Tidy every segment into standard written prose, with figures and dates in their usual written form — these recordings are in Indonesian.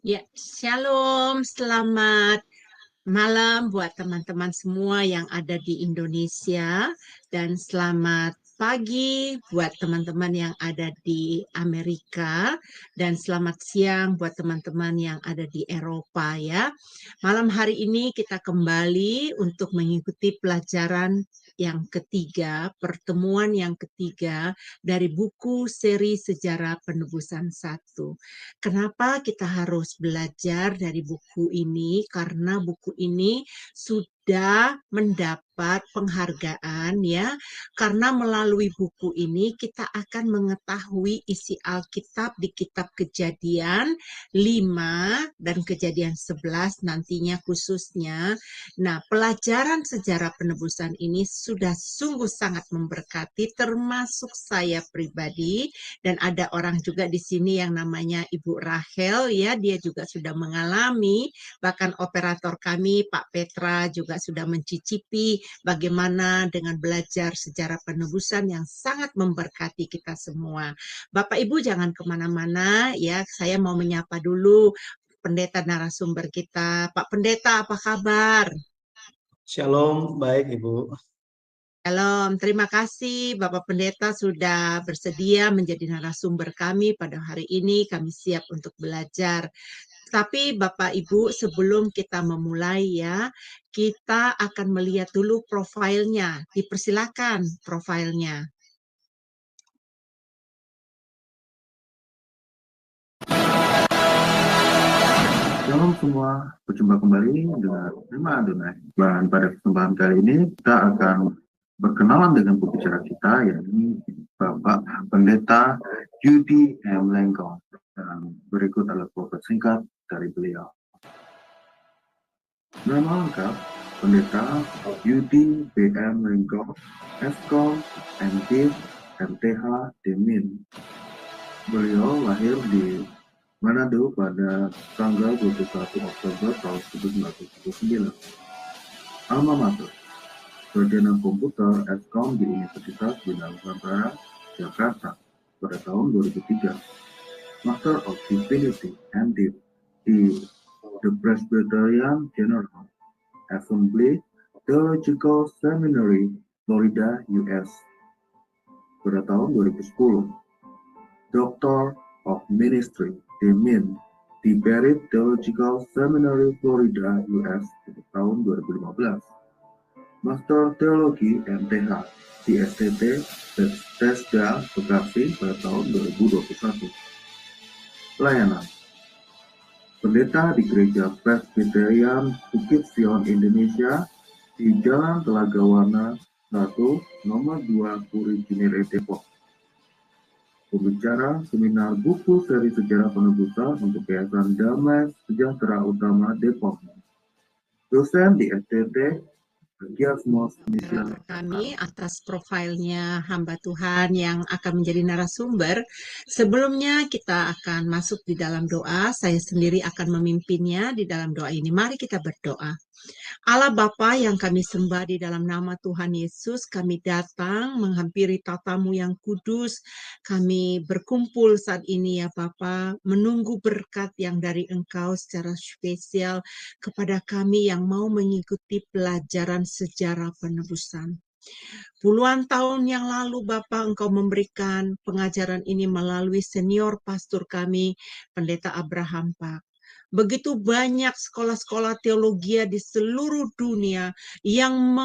Ya, shalom, selamat malam buat teman-teman semua yang ada di Indonesia dan selamat pagi buat teman-teman yang ada di Amerika dan selamat siang buat teman-teman yang ada di Eropa ya. Malam hari ini kita kembali untuk mengikuti pelajaran yang ketiga, pertemuan yang ketiga dari buku seri Sejarah Penebusan 1. Kenapa kita harus belajar dari buku ini? Karena buku ini sudah mendapat penghargaan ya. Karena melalui buku ini kita akan mengetahui isi Alkitab di kitab Kejadian 5 dan Kejadian 11 nantinya khususnya. Nah, pelajaran sejarah penebusan ini sudah sungguh sangat memberkati termasuk saya pribadi dan ada orang juga di sini yang namanya Ibu Rahel ya, dia juga sudah mengalami, bahkan operator kami Pak Petra juga sudah mencicipi bagaimana dengan belajar sejarah penebusan yang sangat memberkati kita semua. Bapak Ibu jangan kemana-mana ya, saya mau menyapa dulu pendeta narasumber kita. Pak Pendeta, apa kabar? Shalom, baik Ibu. Shalom, terima kasih Bapak Pendeta sudah bersedia menjadi narasumber kami pada hari ini. Kami siap untuk belajar. Tapi Bapak Ibu, sebelum kita memulai ya, kita akan melihat dulu profilnya. Dipersilakan profilnya. Shalom semua, berjumpa kembali dengan Firman Adonai. Dan pada kesempatan kali ini kita akan berkenalan dengan pembicara kita, yakni Bapak Pendeta Judy M. Lengkong. Dan berikut adalah profil singkat dari beliau. Nama lengkap Pendeta Judy B. M. Lengkong, Eskom, MD, MTH, Demin. Beliau lahir di Manado pada tanggal 21 Oktober tahun 1979. Alma mater, Sarjana Komputer Eskom di Universitas Bina Nusantara, Jakarta pada tahun 2003. Master of Divinity MD di The Presbyterian General Assembly Theological Seminary, Florida, US pada tahun 2010. Doctor of Ministry Demin di Barrett Theological Seminary, Florida, US tahun 2015. Master Teologi MTH di STT Bethesda, Bekasi pada tahun 2021. Pelayanan Pendeta di Gereja Presbyterian Bukit Sion Indonesia di Jalan Telaga Warna 1, Nomor 2, Puri Cinere, Depok. Pembicara seminar buku seri sejarah penebusan untuk Yayasan Damai Sejahtera Utama Depok. Dosen di STT Giasmos Mission. Kami atas profilnya hamba Tuhan yang akan menjadi narasumber. Sebelumnya kita akan masuk di dalam doa. Saya sendiri akan memimpinnya di dalam doa ini. Mari kita berdoa. Allah Bapa yang kami sembah di dalam nama Tuhan Yesus, kami datang menghampiri tatamu yang kudus. Kami berkumpul saat ini ya Bapa, menunggu berkat yang dari Engkau secara spesial kepada kami yang mau mengikuti pelajaran sejarah penebusan. Puluhan tahun yang lalu Bapak Engkau memberikan pengajaran ini melalui senior pastor kami, Pendeta Abraham Pak. Begitu banyak sekolah-sekolah teologi di seluruh dunia yang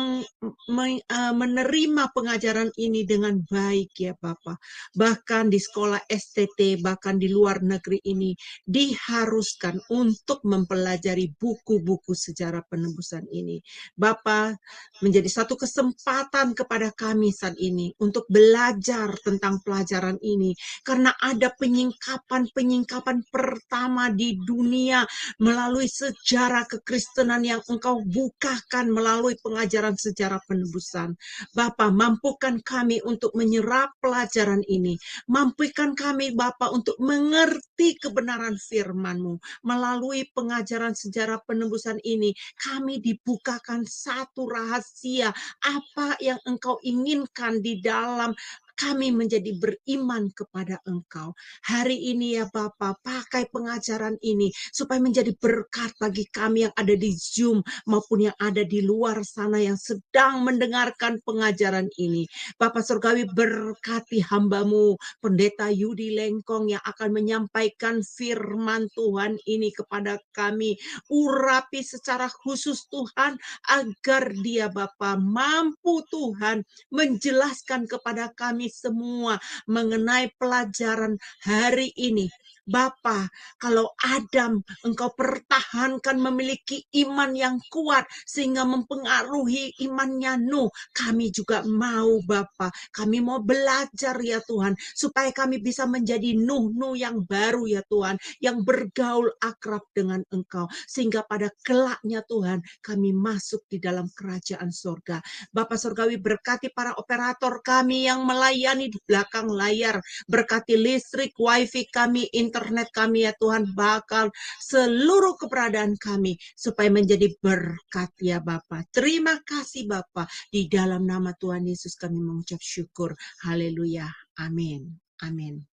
menerima pengajaran ini dengan baik ya Bapak. Bahkan di sekolah STT, bahkan di luar negeri ini diharuskan untuk mempelajari buku-buku sejarah penebusan ini. Bapak, menjadi satu kesempatan kepada kami saat ini untuk belajar tentang pelajaran ini. Karena ada penyingkapan-penyingkapan pertama di dunia melalui sejarah kekristenan yang Engkau bukakan melalui pengajaran sejarah penebusan. Bapa, mampukan kami untuk menyerap pelajaran ini. Mampukan kami, Bapa, untuk mengerti kebenaran firman-Mu. Melalui pengajaran sejarah penebusan ini, kami dibukakan satu rahasia apa yang Engkau inginkan di dalam kami menjadi beriman kepada Engkau. Hari ini ya Bapa, pakai pengajaran ini supaya menjadi berkat bagi kami yang ada di Zoom maupun yang ada di luar sana yang sedang mendengarkan pengajaran ini. Bapak Surgawi, berkati hamba-Mu, Pendeta Yudi Lengkong, yang akan menyampaikan firman Tuhan ini kepada kami. Urapi secara khusus Tuhan, agar dia Bapa mampu Tuhan menjelaskan kepada kami semua mengenai pelajaran hari ini. Bapa, kalau Adam Engkau pertahankan memiliki iman yang kuat sehingga mempengaruhi imannya Nuh, kami juga mau Bapa, kami mau belajar ya Tuhan, supaya kami bisa menjadi Nuh yang baru ya Tuhan, yang bergaul akrab dengan Engkau, sehingga pada kelaknya Tuhan kami masuk di dalam kerajaan surga. Bapak Surgawi, berkati para operator kami yang melayani di belakang layar, berkati listrik, wifi kami, internet kami ya Tuhan, bakal seluruh keberadaan kami supaya menjadi berkat ya Bapak. Terima kasih Bapak, di dalam nama Tuhan Yesus kami mengucap syukur. Haleluya. Amin. Amin.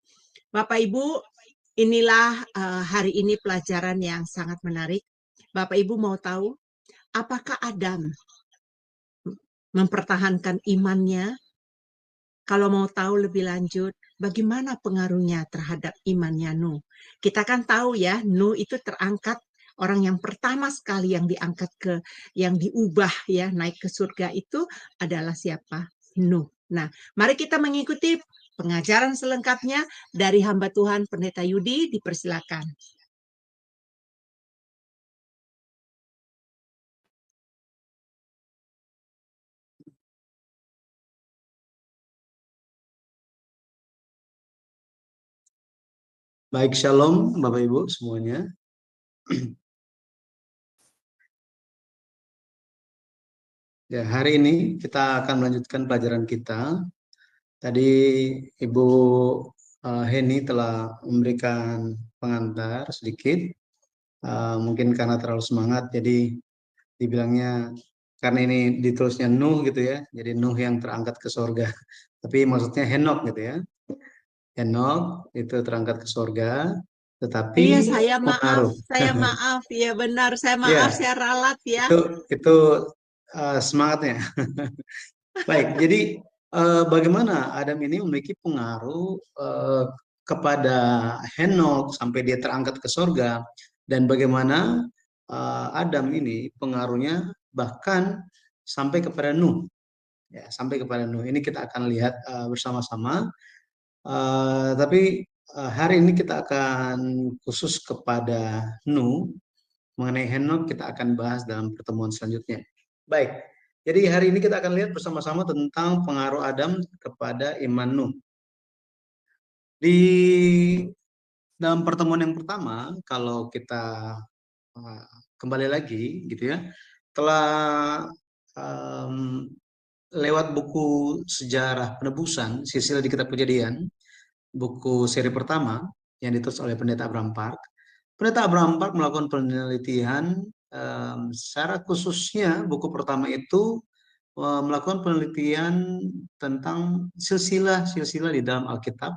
Bapak Ibu, inilah hari ini pelajaran yang sangat menarik. Bapak Ibu mau tahu apakah Adam mempertahankan imannya? Kalau mau tahu lebih lanjut, bagaimana pengaruhnya terhadap imannya Nuh? Kita kan tahu ya, Nuh itu terangkat, orang yang pertama sekali yang diangkat yang diubah ya, naik ke surga itu adalah siapa? Nuh. Nah, mari kita mengikuti pengajaran selengkapnya dari hamba Tuhan Pendeta Yudi, dipersilakan. Baik, shalom Bapak Ibu semuanya. Ya, hari ini kita akan melanjutkan pelajaran kita. Tadi Ibu Heni telah memberikan pengantar sedikit. Mungkin karena terlalu semangat, jadi dibilangnya karena ini ditulisnya Nuh gitu ya, jadi Nuh yang terangkat ke surga. Tapi maksudnya Henok gitu ya. Henok itu terangkat ke surga, tetapi Iya, saya pengaruh. maaf, ya benar, saya maaf, Ya, saya ralat ya. itu semangatnya. Baik, jadi bagaimana Adam ini memiliki pengaruh kepada Henok sampai dia terangkat ke surga, dan bagaimana Adam ini pengaruhnya bahkan sampai kepada Nuh, ya, sampai kepada Nuh. Ini kita akan lihat bersama-sama. Tapi hari ini kita akan khusus kepada Nuh. Mengenai Henok kita akan bahas dalam pertemuan selanjutnya. Baik, jadi hari ini kita akan lihat bersama-sama tentang pengaruh Adam kepada iman Nuh. Di dalam pertemuan yang pertama, kalau kita kembali lagi gitu ya, telah lewat buku sejarah penebusan, silsilah di kitab Kejadian, buku seri pertama yang ditulis oleh Pendeta Abraham Park. Pendeta Abraham Park melakukan penelitian, secara khususnya buku pertama itu melakukan penelitian tentang silsilah-silsilah di dalam Alkitab,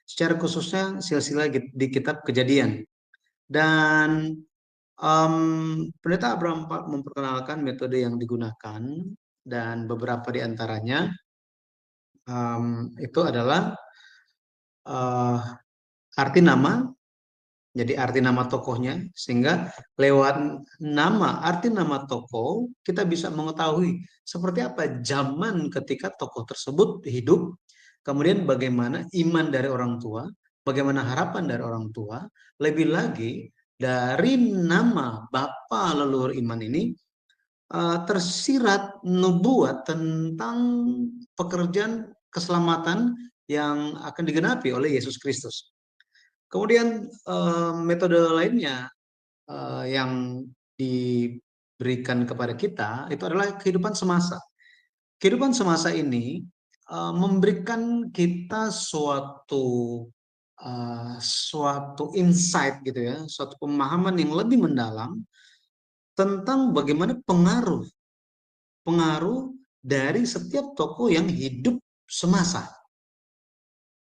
secara khususnya silsilah di kitab Kejadian. Dan Pendeta Abraham Park memperkenalkan metode yang digunakan, dan beberapa di antaranya itu adalah arti nama. Jadi arti nama tokohnya, sehingga lewat nama, arti nama tokoh, kita bisa mengetahui seperti apa zaman ketika tokoh tersebut hidup, kemudian bagaimana iman dari orang tua, bagaimana harapan dari orang tua, lebih lagi dari nama bapa leluhur iman ini tersirat nubuat tentang pekerjaan keselamatan yang akan digenapi oleh Yesus Kristus. Kemudian metode lainnya yang diberikan kepada kita itu adalah kehidupan semasa. Kehidupan semasa ini memberikan kita suatu insight gitu ya, suatu pemahaman yang lebih mendalam tentang bagaimana pengaruh dari setiap tokoh yang hidup semasa.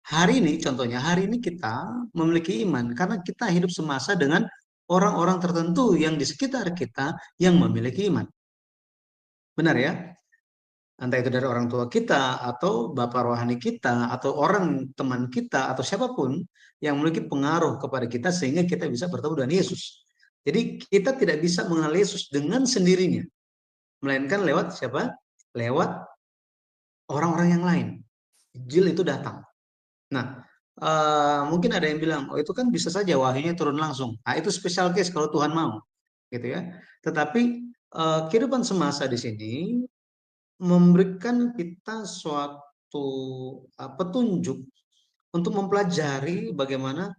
hari ini, contohnya, hari ini kita memiliki iman karena kita hidup semasa dengan orang-orang tertentu yang di sekitar kita yang memiliki iman. Benar ya? Entah itu dari orang tua kita, atau bapak rohani kita, atau orang teman kita, atau siapapun yang memiliki pengaruh kepada kita sehingga kita bisa bertemu dengan Yesus. Jadi kita tidak bisa mengenal Yesus dengan sendirinya, melainkan lewat siapa? Lewat orang-orang yang lain. Injil itu datang. Nah, mungkin ada yang bilang, oh itu kan bisa saja wahyunya turun langsung. Nah, itu special case kalau Tuhan mau, gitu ya. Tetapi kehidupan semasa di sini memberikan kita suatu petunjuk untuk mempelajari bagaimana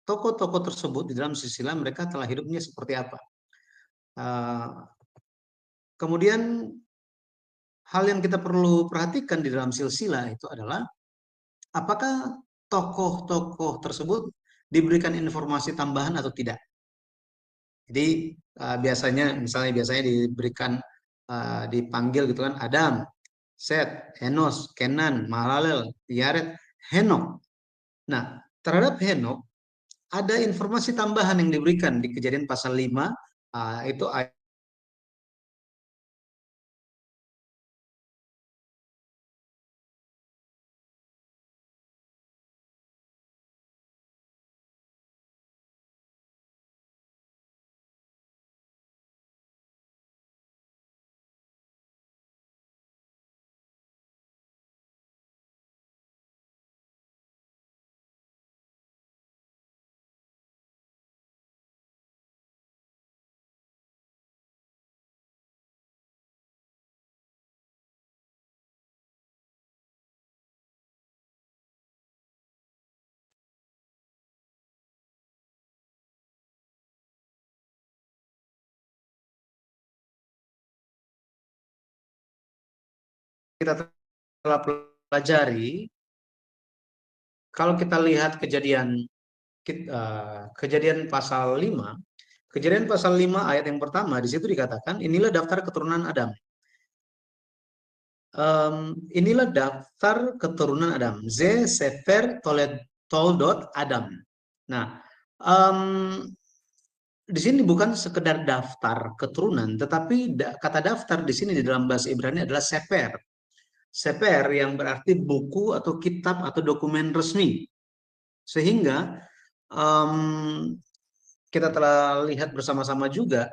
tokoh-tokoh tersebut di dalam silsilah mereka telah hidupnya seperti apa. Kemudian hal yang kita perlu perhatikan di dalam silsilah itu adalah apakah tokoh-tokoh tersebut diberikan informasi tambahan atau tidak. Jadi biasanya diberikan dipanggil gitu kan, Adam, Set, Enos, Kenan, Mahalalel, Yared, Henok. Nah, terhadap Henok ada informasi tambahan yang diberikan di Kejadian pasal 5, itu kita telah pelajari. Kalau kita lihat Kejadian pasal 5, Kejadian pasal 5 ayat yang pertama, di situ dikatakan, inilah daftar keturunan Adam. Inilah daftar keturunan Adam. Ze Sefer Toldot Adam. Nah, di sini bukan sekedar daftar keturunan, tetapi kata daftar di sini di dalam bahasa Ibrani adalah sefer. Sefer yang berarti buku atau kitab atau dokumen resmi. Sehingga kita telah lihat bersama-sama juga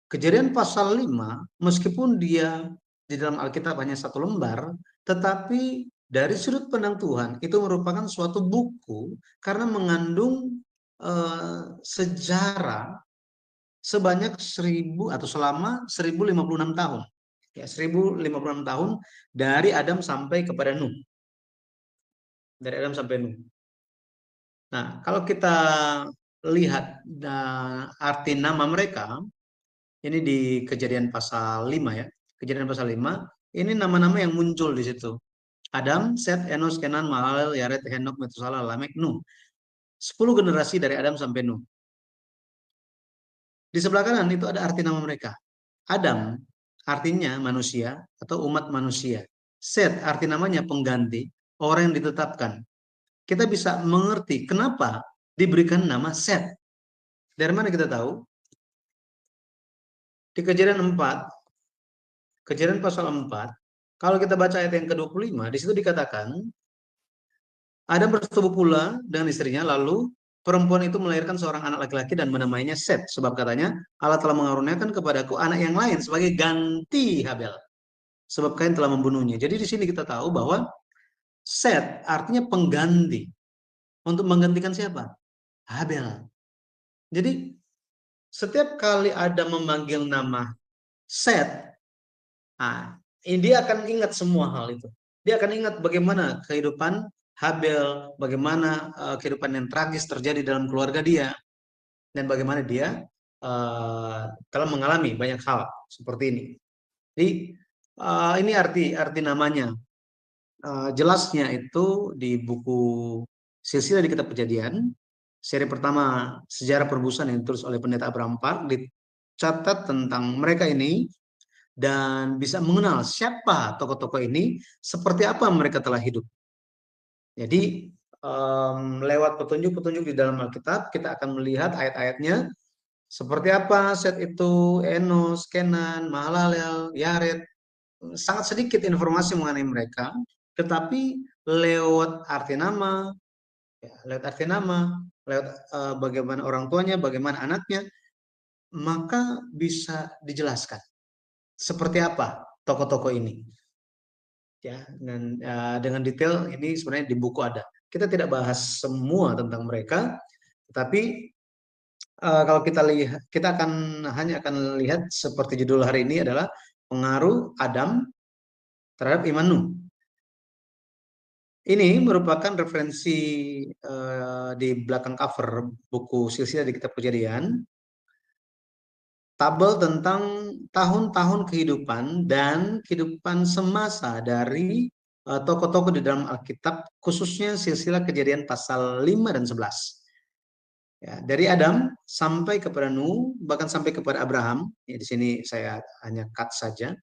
Kejadian pasal 5, meskipun dia di dalam Alkitab hanya 1 lembar, tetapi dari sudut pandang Tuhan itu merupakan suatu buku karena mengandung sejarah sebanyak 1000 atau selama 1056 tahun. Ya, 1056 tahun dari Adam sampai kepada Nuh. Dari Adam sampai Nuh. Nah, kalau kita lihat arti nama mereka, ini di Kejadian pasal 5 ya. Kejadian pasal 5, ini nama-nama yang muncul di situ. Adam, Set, Enos, Kenan, Mahalalel, Yared, Henok, Metusalah, Lamek, Nuh. 10 generasi dari Adam sampai Nuh. Di sebelah kanan itu ada arti nama mereka. Adam artinya manusia atau umat manusia. Set arti namanya pengganti, orang yang ditetapkan. Kita bisa mengerti kenapa diberikan nama Set. Dari mana kita tahu? Di Kejadian 4, Kejadian pasal 4, kalau kita baca ayat yang ke-25, di situ dikatakan, Adam bersetubuh pula dengan istrinya, lalu perempuan itu melahirkan seorang anak laki-laki dan menamainya Set, sebab katanya, Allah telah mengaruniakan kepadaku anak yang lain sebagai ganti Habel, sebab Kain telah membunuhnya. Jadi di sini kita tahu bahwa Set artinya pengganti. Untuk menggantikan siapa? Habel. Jadi setiap kali ada memanggil nama Set, dia akan ingat semua hal itu. Dia akan ingat bagaimana kehidupan Habel, bagaimana kehidupan yang tragis terjadi dalam keluarga dia, dan bagaimana dia telah mengalami banyak hal seperti ini. Jadi ini arti namanya. Jelasnya itu di buku Silsilah di Kitab Kejadian, seri pertama Sejarah Perebusan yang ditulis oleh Pendeta Abraham Park, dicatat tentang mereka ini dan bisa mengenal siapa tokoh-tokoh ini, seperti apa mereka telah hidup. Jadi lewat petunjuk-petunjuk di dalam Alkitab kita akan melihat ayat-ayatnya seperti apa Set itu, Enos, Kenan, Mahalalel, Yared. Sangat sedikit informasi mengenai mereka, tetapi lewat arti nama, lewat bagaimana orang tuanya, bagaimana anaknya, maka bisa dijelaskan seperti apa tokoh-tokoh ini. Ya, dan dengan detail ini sebenarnya di buku ada. Kita tidak bahas semua tentang mereka, tetapi kalau kita lihat, kita hanya akan lihat seperti judul hari ini adalah pengaruh Adam terhadap iman Nuh. Ini merupakan referensi di belakang cover buku Silsilah di Kitab Kejadian, tabel tentang tahun-tahun kehidupan dan kehidupan semasa dari tokoh-tokoh di dalam Alkitab, khususnya Silsilah Kejadian pasal 5 dan 11. Ya, dari Adam sampai kepada Nuh, bahkan sampai kepada Abraham. Ya, di sini saya hanya cut saja.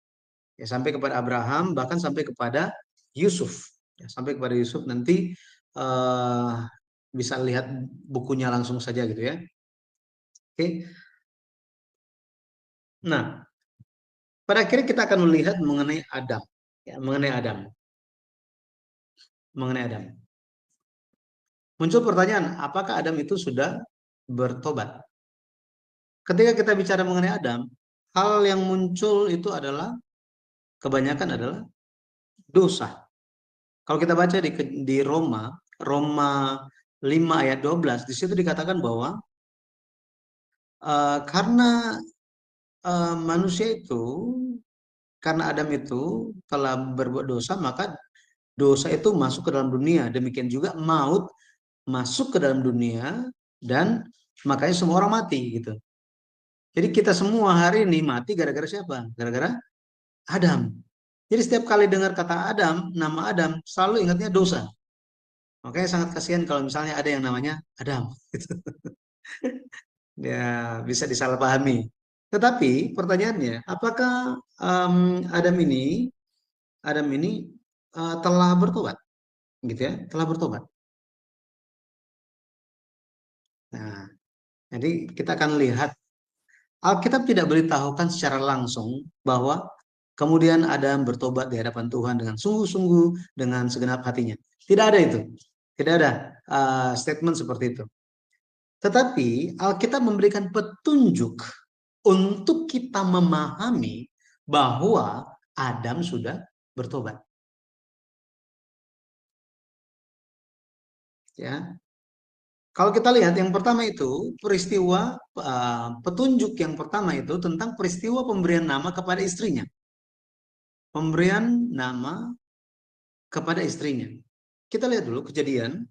Ya, sampai kepada Abraham, bahkan sampai kepada Yusuf. Ya, sampai kepada Yusuf nanti bisa lihat bukunya langsung saja gitu ya. Oke. Nah, pada akhirnya kita akan melihat mengenai Adam. Ya, mengenai Adam. Muncul pertanyaan, apakah Adam itu sudah bertobat? Ketika kita bicara mengenai Adam, hal yang muncul itu adalah kebanyakan adalah dosa. Kalau kita baca di Roma 5 ayat 12, di situ dikatakan bahwa karena manusia itu, karena Adam itu telah berbuat dosa, maka dosa itu masuk ke dalam dunia. Demikian juga maut masuk ke dalam dunia, dan makanya semua orang mati gitu. Jadi kita semua hari ini mati gara-gara siapa? Gara-gara Adam. Jadi setiap kali dengar kata Adam, nama Adam, selalu ingatnya dosa. Makanya sangat kasihan kalau misalnya ada yang namanya Adam. Ya, bisa disalahpahami. Tetapi pertanyaannya, apakah Adam ini telah bertobat? Gitu ya, telah bertobat. Nah, jadi kita akan lihat, Alkitab tidak beritahukan secara langsung bahwa kemudian Adam bertobat di hadapan Tuhan dengan sungguh-sungguh, dengan segenap hatinya. Tidak ada itu. Tidak ada statement seperti itu. Tetapi Alkitab memberikan petunjuk untuk kita memahami bahwa Adam sudah bertobat. Ya. Kalau kita lihat yang pertama itu peristiwa petunjuk yang pertama itu tentang peristiwa pemberian nama kepada istrinya. Pemberian nama kepada istrinya. Kita lihat dulu Kejadian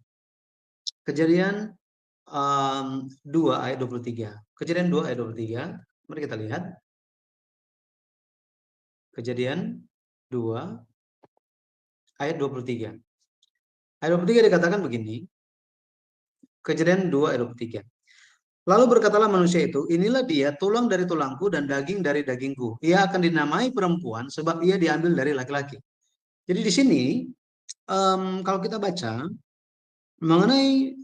2 ayat 23. Kejadian 2 ayat 23. Mari kita lihat. Kejadian 2 ayat 23. Ayat 23 dikatakan begini. Kejadian 2 ayat 23. Lalu berkatalah manusia itu, inilah dia tulang dari tulangku dan daging dari dagingku. Ia akan dinamai perempuan sebab ia diambil dari laki-laki. Jadi di sini kalau kita baca mengenai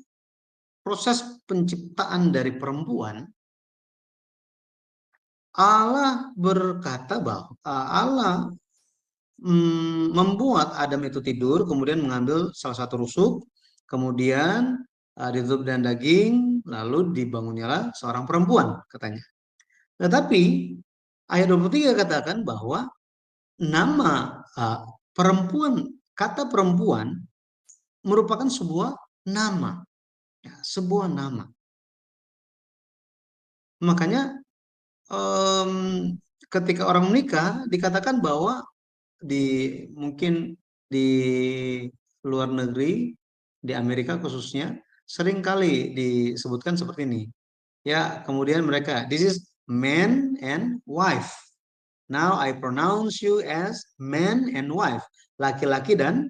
proses penciptaan dari perempuan, Allah berkata bahwa Allah membuat Adam itu tidur, kemudian mengambil salah satu rusuk, kemudian ditutup dengan daging, lalu dibangunnyalah seorang perempuan, katanya. Tetapi ayat 23 katakan bahwa nama perempuan, kata perempuan merupakan sebuah nama, ya, sebuah nama. Makanya ketika orang menikah dikatakan bahwa mungkin di luar negeri, di Amerika khususnya, sering kali disebutkan seperti ini. Ya, kemudian mereka, this is man and wife. Now I pronounce you as man and wife. Laki-laki dan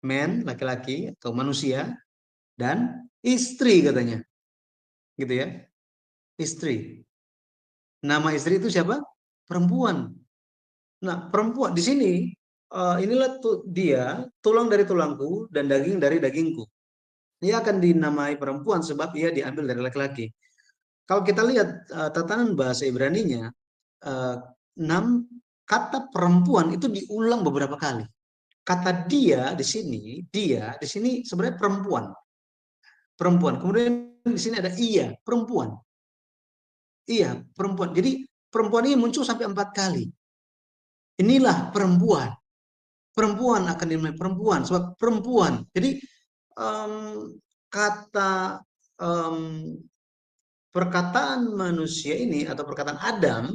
man, laki-laki atau manusia, dan istri katanya. Gitu ya. Istri. Nama istri itu siapa? perempuan. Nah, perempuan di sini inilah dia tulang dari tulangku dan daging dari dagingku. Ia akan dinamai perempuan sebab ia diambil dari laki-laki. Kalau kita lihat tatanan bahasa Ibraninya, 6 kata perempuan itu diulang beberapa kali. Kata dia di sini sebenarnya perempuan. Perempuan. Kemudian di sini ada ia, perempuan. Iya, perempuan. Jadi perempuan ini muncul sampai 4 kali. Inilah perempuan. Perempuan akan dinamai perempuan sebab perempuan. Jadi kata perkataan manusia ini atau perkataan Adam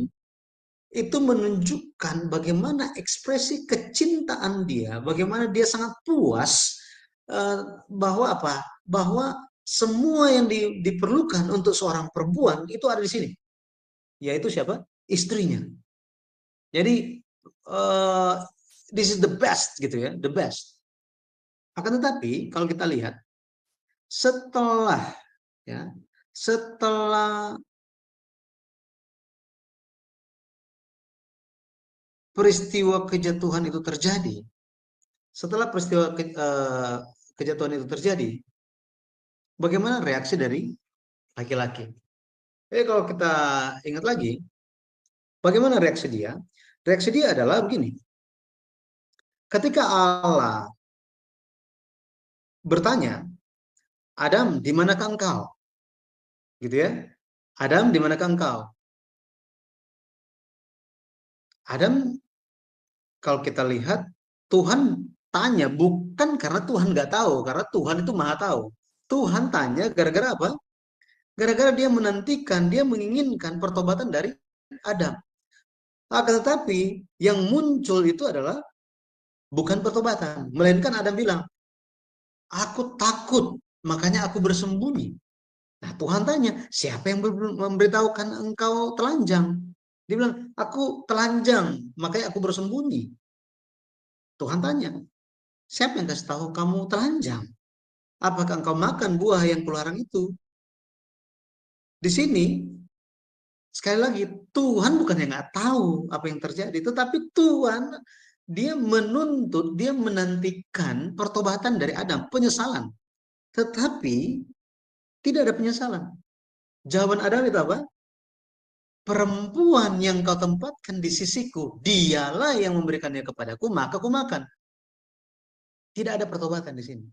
itu menunjukkan bagaimana ekspresi kecintaan dia, bagaimana dia sangat puas bahwa apa? Bahwa semua yang diperlukan untuk seorang perempuan itu ada di sini. Yaitu siapa? Istrinya. Jadi this is the best gitu ya, the best. Akan tetapi kalau kita lihat setelah peristiwa kejatuhan itu terjadi, setelah peristiwa kejatuhan itu terjadi, bagaimana reaksi dari laki-laki? Kalau kita ingat lagi, bagaimana reaksi dia? Reaksi dia adalah begini. Ketika Allah bertanya, Adam, di manakah engkau? Gitu ya. Adam, di manakah engkau? Adam, kalau kita lihat, Tuhan tanya bukan karena Tuhan nggak tahu, karena Tuhan itu maha tahu. Tuhan tanya gara-gara apa? Gara-gara dia menantikan, dia menginginkan pertobatan dari Adam. Akan tetapi yang muncul itu adalah bukan pertobatan, melainkan Adam bilang, aku takut, makanya aku bersembunyi. Nah, Tuhan tanya, siapa yang memberitahukan engkau telanjang? Dia bilang, aku telanjang, makanya aku bersembunyi. Tuhan tanya, siapa yang kasih tahu kamu telanjang? Apakah engkau makan buah yang kularang itu? Di sini, sekali lagi, Tuhan bukan yang nggak tahu apa yang terjadi, tetapi Tuhan, dia menuntut, dia menantikan pertobatan dari Adam, penyesalan. Tetapi, tidak ada penyesalan. Jawaban Adam itu apa? Perempuan yang kau tempatkan di sisiku, dialah yang memberikannya kepadaku, maka aku makan. Tidak ada pertobatan di sini.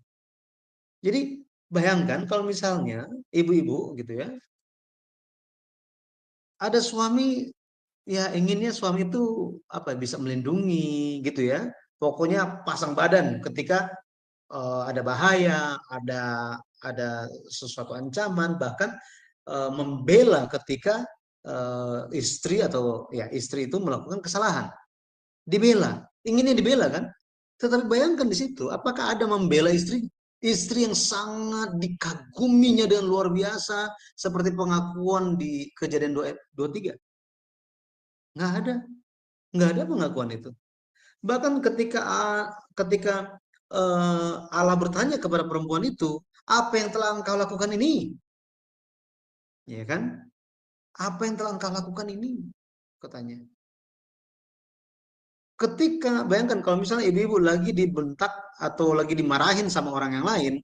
Jadi bayangkan kalau misalnya ibu-ibu gitu ya, ada suami ya inginnya suami itu apa bisa melindungi gitu ya. Pokoknya pasang badan ketika ada bahaya, ada sesuatu ancaman, bahkan membela ketika istri atau ya istri itu melakukan kesalahan. Dibela, inginnya dibela kan? Tetapi bayangkan di situ, apakah ada membela istri? Istri yang sangat dikaguminya dengan luar biasa, seperti pengakuan di Kejadian 23. Nggak ada, nggak ada pengakuan itu. Bahkan ketika Allah bertanya kepada perempuan itu, apa yang telah engkau lakukan ini? Ya kan? Apa yang telah engkau lakukan ini? Katanya. Ketika bayangkan kalau misalnya ibu-ibu lagi dibentak atau lagi dimarahin sama orang yang lain,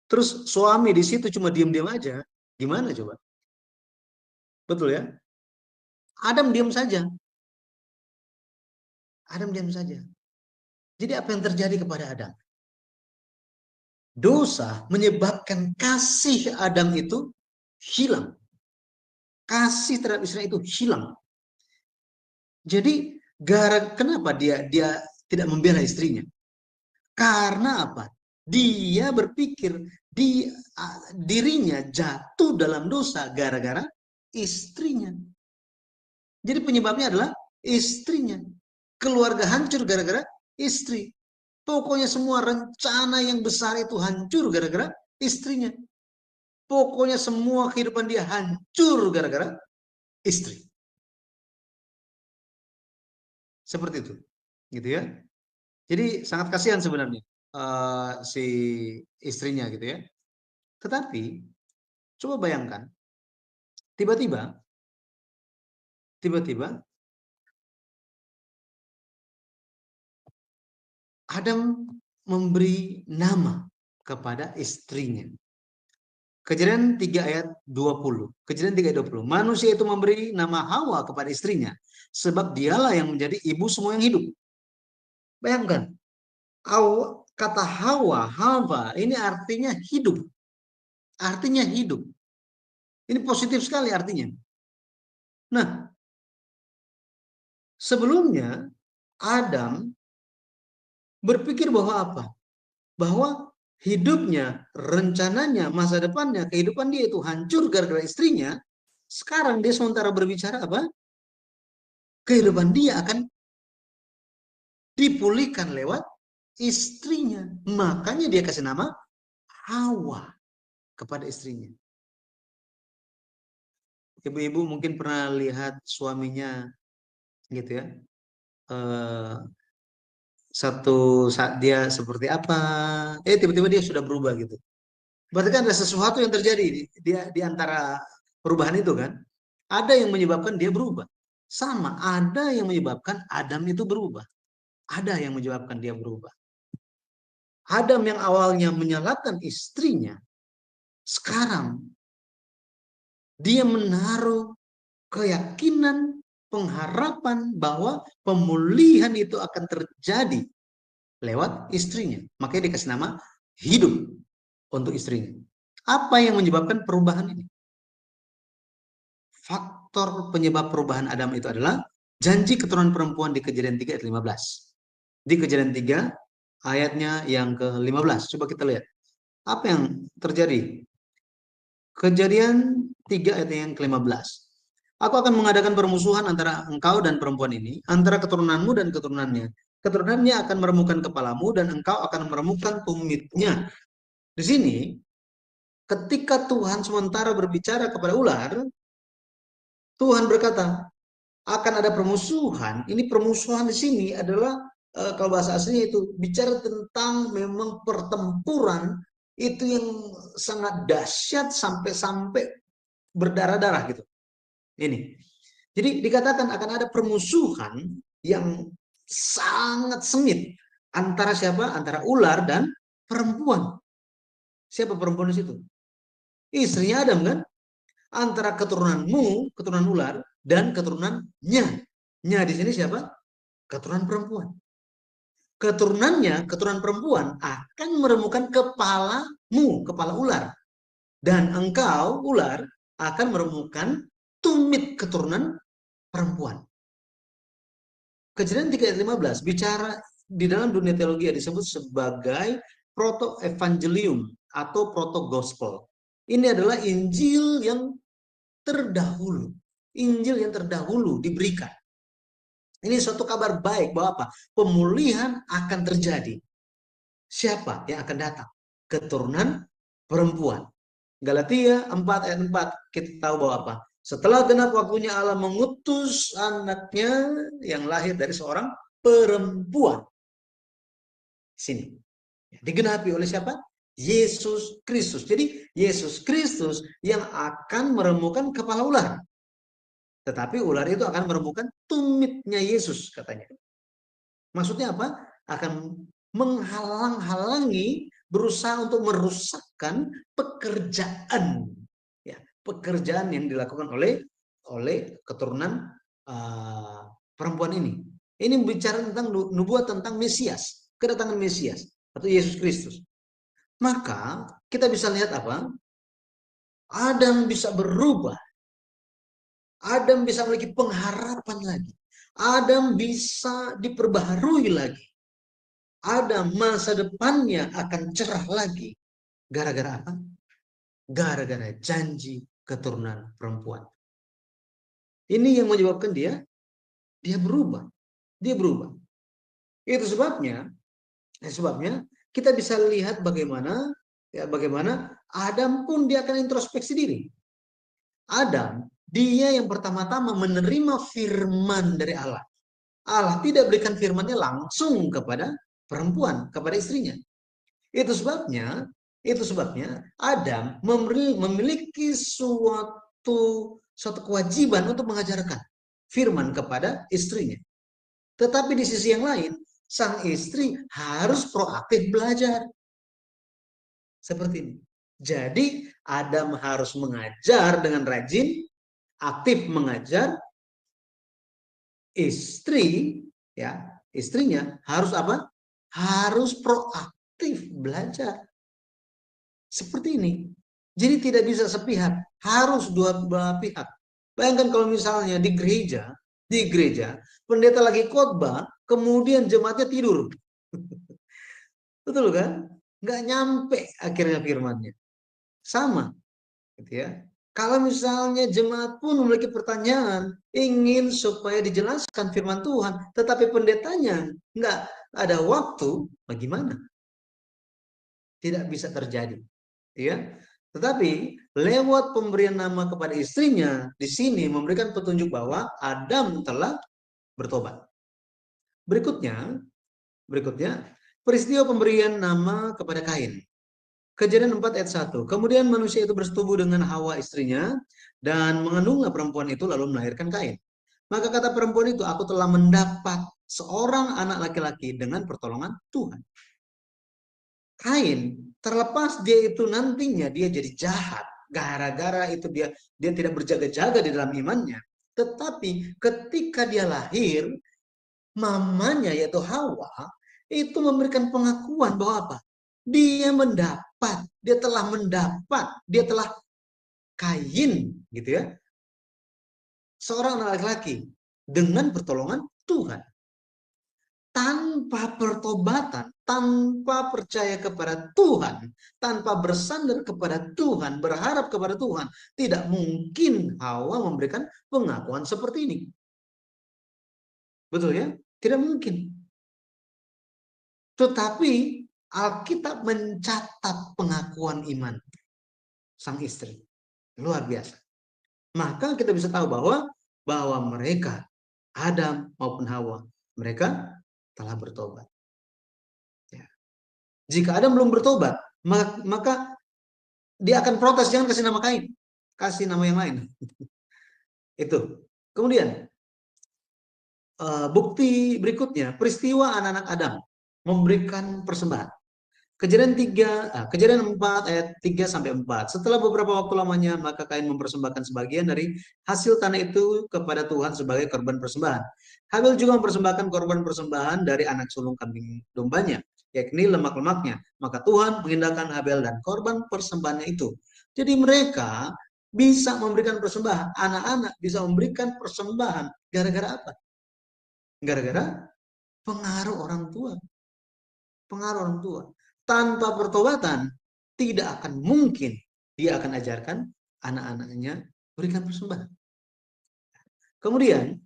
terus suami di situ cuma diam-diam aja, gimana coba? Betul ya? Adam diam saja. Adam diam saja. Jadi apa yang terjadi kepada Adam? Dosa menyebabkan kasih Adam itu hilang. Kasih terhadap istrinya itu hilang. Jadi kenapa dia tidak membela istrinya? Karena apa? Dia berpikir dirinya jatuh dalam dosa gara-gara istrinya. Jadi penyebabnya adalah istrinya. Keluarga hancur gara-gara istri. Pokoknya semua rencana yang besar itu hancur gara-gara istrinya. Pokoknya semua kehidupan dia hancur gara-gara istri. Seperti itu. Gitu ya. Jadi sangat kasihan sebenarnya si istrinya gitu ya. Tetapi coba bayangkan tiba-tiba Adam memberi nama kepada istrinya. Kejadian 3 ayat 20. Kejadian 3 ayat 20. Manusia itu memberi nama Hawa kepada istrinya, sebab dialah yang menjadi ibu semua yang hidup. Bayangkan, kata Hawa ini artinya hidup. Artinya hidup. Ini positif sekali artinya. Nah, sebelumnya Adam berpikir bahwa apa? Bahwa hidupnya, rencananya, masa depannya, kehidupan dia itu hancur gara-gara istrinya. Sekarang dia sementara berbicara apa? Kehidupan dia akan dipulihkan lewat istrinya. Makanya dia kasih nama Hawa kepada istrinya. Ibu-ibu mungkin pernah lihat suaminya gitu ya. Satu saat dia seperti apa, tiba-tiba dia sudah berubah gitu. Berarti kan ada sesuatu yang terjadi di antara perubahan itu kan. Ada yang menyebabkan dia berubah. Sama, ada yang menyebabkan Adam itu berubah. Ada yang menyebabkan dia berubah. Adam yang awalnya menyalahkan istrinya, sekarang dia menaruh keyakinan, pengharapan bahwa pemulihan itu akan terjadi lewat istrinya. Makanya dikasih nama hidup untuk istrinya. Apa yang menyebabkan perubahan ini? Faktor penyebab perubahan Adam itu adalah janji keturunan perempuan di Kejadian 3 ayat 15. Di Kejadian 3 ayatnya yang ke-15. Coba kita lihat. Apa yang terjadi? Kejadian 3 ayat yang ke-15. Aku akan mengadakan permusuhan antara engkau dan perempuan ini, antara keturunanmu dan keturunannya. Keturunannya akan meremukkan kepalamu dan engkau akan meremukkan tumitnya. Di sini, ketika Tuhan sementara berbicara kepada ular, Tuhan berkata, akan ada permusuhan. Ini permusuhan di sini adalah kalau bahasa aslinya itu bicara tentang memang pertempuran itu yang sangat dahsyat sampai berdarah-darah gitu. Ini. Jadi dikatakan akan ada permusuhan yang sangat sengit antara siapa? Antara ular dan perempuan. Siapa perempuan di situ? Istrinya Adam kan? Antara keturunanmu, keturunan ular, dan keturunannya. Nya di sini siapa? Keturunan perempuan. Keturunannya, keturunan perempuan akan meremukkan kepalamu, kepala ular. Dan engkau, ular, akan meremukkan tumit keturunan perempuan. Kejadian 3 ayat 15 bicara di dalam dunia teologi disebut sebagai proto-evangelium atau proto-gospel. Ini adalah Injil yang terdahulu. Injil yang terdahulu diberikan. Ini suatu kabar baik bahwa apa? Pemulihan akan terjadi. Siapa yang akan datang? Keturunan perempuan. Galatia 4 ayat 4 kita tahu bahwa apa? Setelah genap waktunya Allah mengutus anaknya yang lahir dari seorang perempuan. Sini. Digenapi oleh siapa? Yesus Kristus. Jadi Yesus Kristus yang akan meremukkan kepala ular. Tetapi ular itu akan meremukkan tumitnya Yesus katanya. Maksudnya apa? Akan menghalang-halangi, berusaha untuk merusakkan pekerjaan. Ya, pekerjaan yang dilakukan oleh keturunan perempuan ini. Ini bicara tentang nubuat tentang Mesias, kedatangan Mesias atau Yesus Kristus. Maka kita bisa lihat apa? Adam bisa berubah. Adam bisa memiliki pengharapan lagi. Adam bisa diperbaharui lagi. Adam masa depannya akan cerah lagi. Gara-gara apa? Gara-gara janji keturunan perempuan. Ini yang menyebabkan dia berubah. Dia berubah. Itu sebabnya kita bisa lihat bagaimana Adam pun dia akan introspeksi diri. Adam, dia yang pertama-tama menerima firman dari Allah. Allah tidak berikan firman-Nya langsung kepada perempuan, kepada istrinya. Itu sebabnya Adam memiliki suatu kewajiban untuk mengajarkan firman kepada istrinya. Tetapi di sisi yang lain, sang istri harus proaktif belajar. Seperti ini. Jadi Adam harus mengajar dengan rajin, aktif mengajar, istri ya, istrinya harus apa? Harus proaktif belajar. Seperti ini. Jadi tidak bisa sepihak, harus dua belah pihak. Bayangkan kalau misalnya di gereja, pendeta lagi khotbah, kemudian jemaatnya tidur. Betul kan? Nggak nyampe akhirnya firmannya. Sama, gitu ya. Kalau misalnya jemaat pun memiliki pertanyaan, ingin supaya dijelaskan firman Tuhan, tetapi pendetanya nggak ada waktu, bagaimana? Tidak bisa terjadi, ya. Tetapi lewat pemberian nama kepada istrinya, di sini memberikan petunjuk bahwa Adam telah bertobat. Berikutnya peristiwa pemberian nama kepada Kain. Kejadian 4 ayat 1. Kemudian manusia itu bersetubuh dengan Hawa istrinya dan mengandunglah perempuan itu lalu melahirkan Kain. Maka kata perempuan itu, aku telah mendapat seorang anak laki-laki dengan pertolongan Tuhan. Kain, terlepas dia itu nantinya dia jadi jahat, gara-gara itu dia tidak berjaga-jaga di dalam imannya. Tetapi ketika dia lahir, mamanya yaitu Hawa itu memberikan pengakuan bahwa apa? Dia telah mendapat, dia telah Kain gitu ya. Seorang anak laki-laki dengan pertolongan Tuhan. Tanpa pertobatan, tanpa percaya kepada Tuhan, tanpa bersandar kepada Tuhan, berharap kepada Tuhan, tidak mungkin Hawa memberikan pengakuan seperti ini. Betul ya? Tidak mungkin. Tetapi Alkitab mencatat pengakuan iman sang istri. Luar biasa. Maka kita bisa tahu bahwa mereka, Adam maupun Hawa, mereka telah bertobat. Ya. Jika Adam belum bertobat, maka dia akan protes, jangan kasih nama Kain, kasih nama yang lain. Itu. Kemudian bukti berikutnya, peristiwa anak-anak Adam memberikan persembahan. Kejadian 4 ayat 3 sampai 4. Setelah beberapa waktu lamanya, maka Kain mempersembahkan sebagian dari hasil tanah itu kepada Tuhan sebagai korban persembahan. Habil juga mempersembahkan korban persembahan dari anak sulung kambing dombanya, yakni lemak-lemaknya. Maka Tuhan mengindahkan Habil dan korban persembahannya itu. Jadi mereka bisa memberikan persembahan, anak-anak bisa memberikan persembahan. Gara-gara apa? Gara-gara pengaruh orang tua. Pengaruh orang tua. Tanpa pertobatan, tidak akan mungkin dia akan ajarkan anak-anaknya berikan persembahan. Kemudian,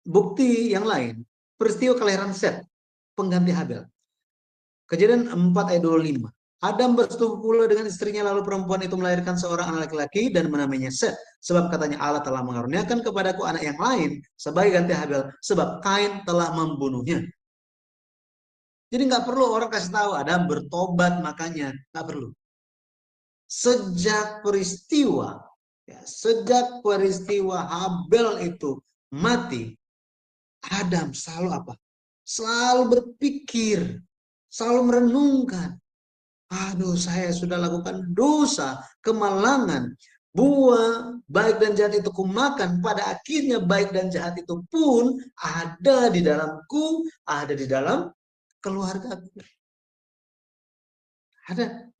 bukti yang lain, peristiwa kelahiran Set, pengganti Habel. Kejadian 4 ayat 25. Adam bersetubuh pula dengan istrinya, lalu perempuan itu melahirkan seorang anak laki-laki dan menamainya Set. Sebab katanya, Allah telah mengaruniakan kepadaku anak yang lain sebagai ganti Habel, sebab Kain telah membunuhnya. Jadi nggak perlu orang kasih tahu Adam bertobat, makanya nggak perlu. Sejak peristiwa Habel itu mati, Adam selalu apa? Selalu berpikir, selalu merenungkan. Aduh, saya sudah lakukan dosa, kemalangan, buah baik dan jahat itu kumakan. Pada akhirnya baik dan jahat itu pun ada di dalamku, ada di dalam keluargaku. Ada.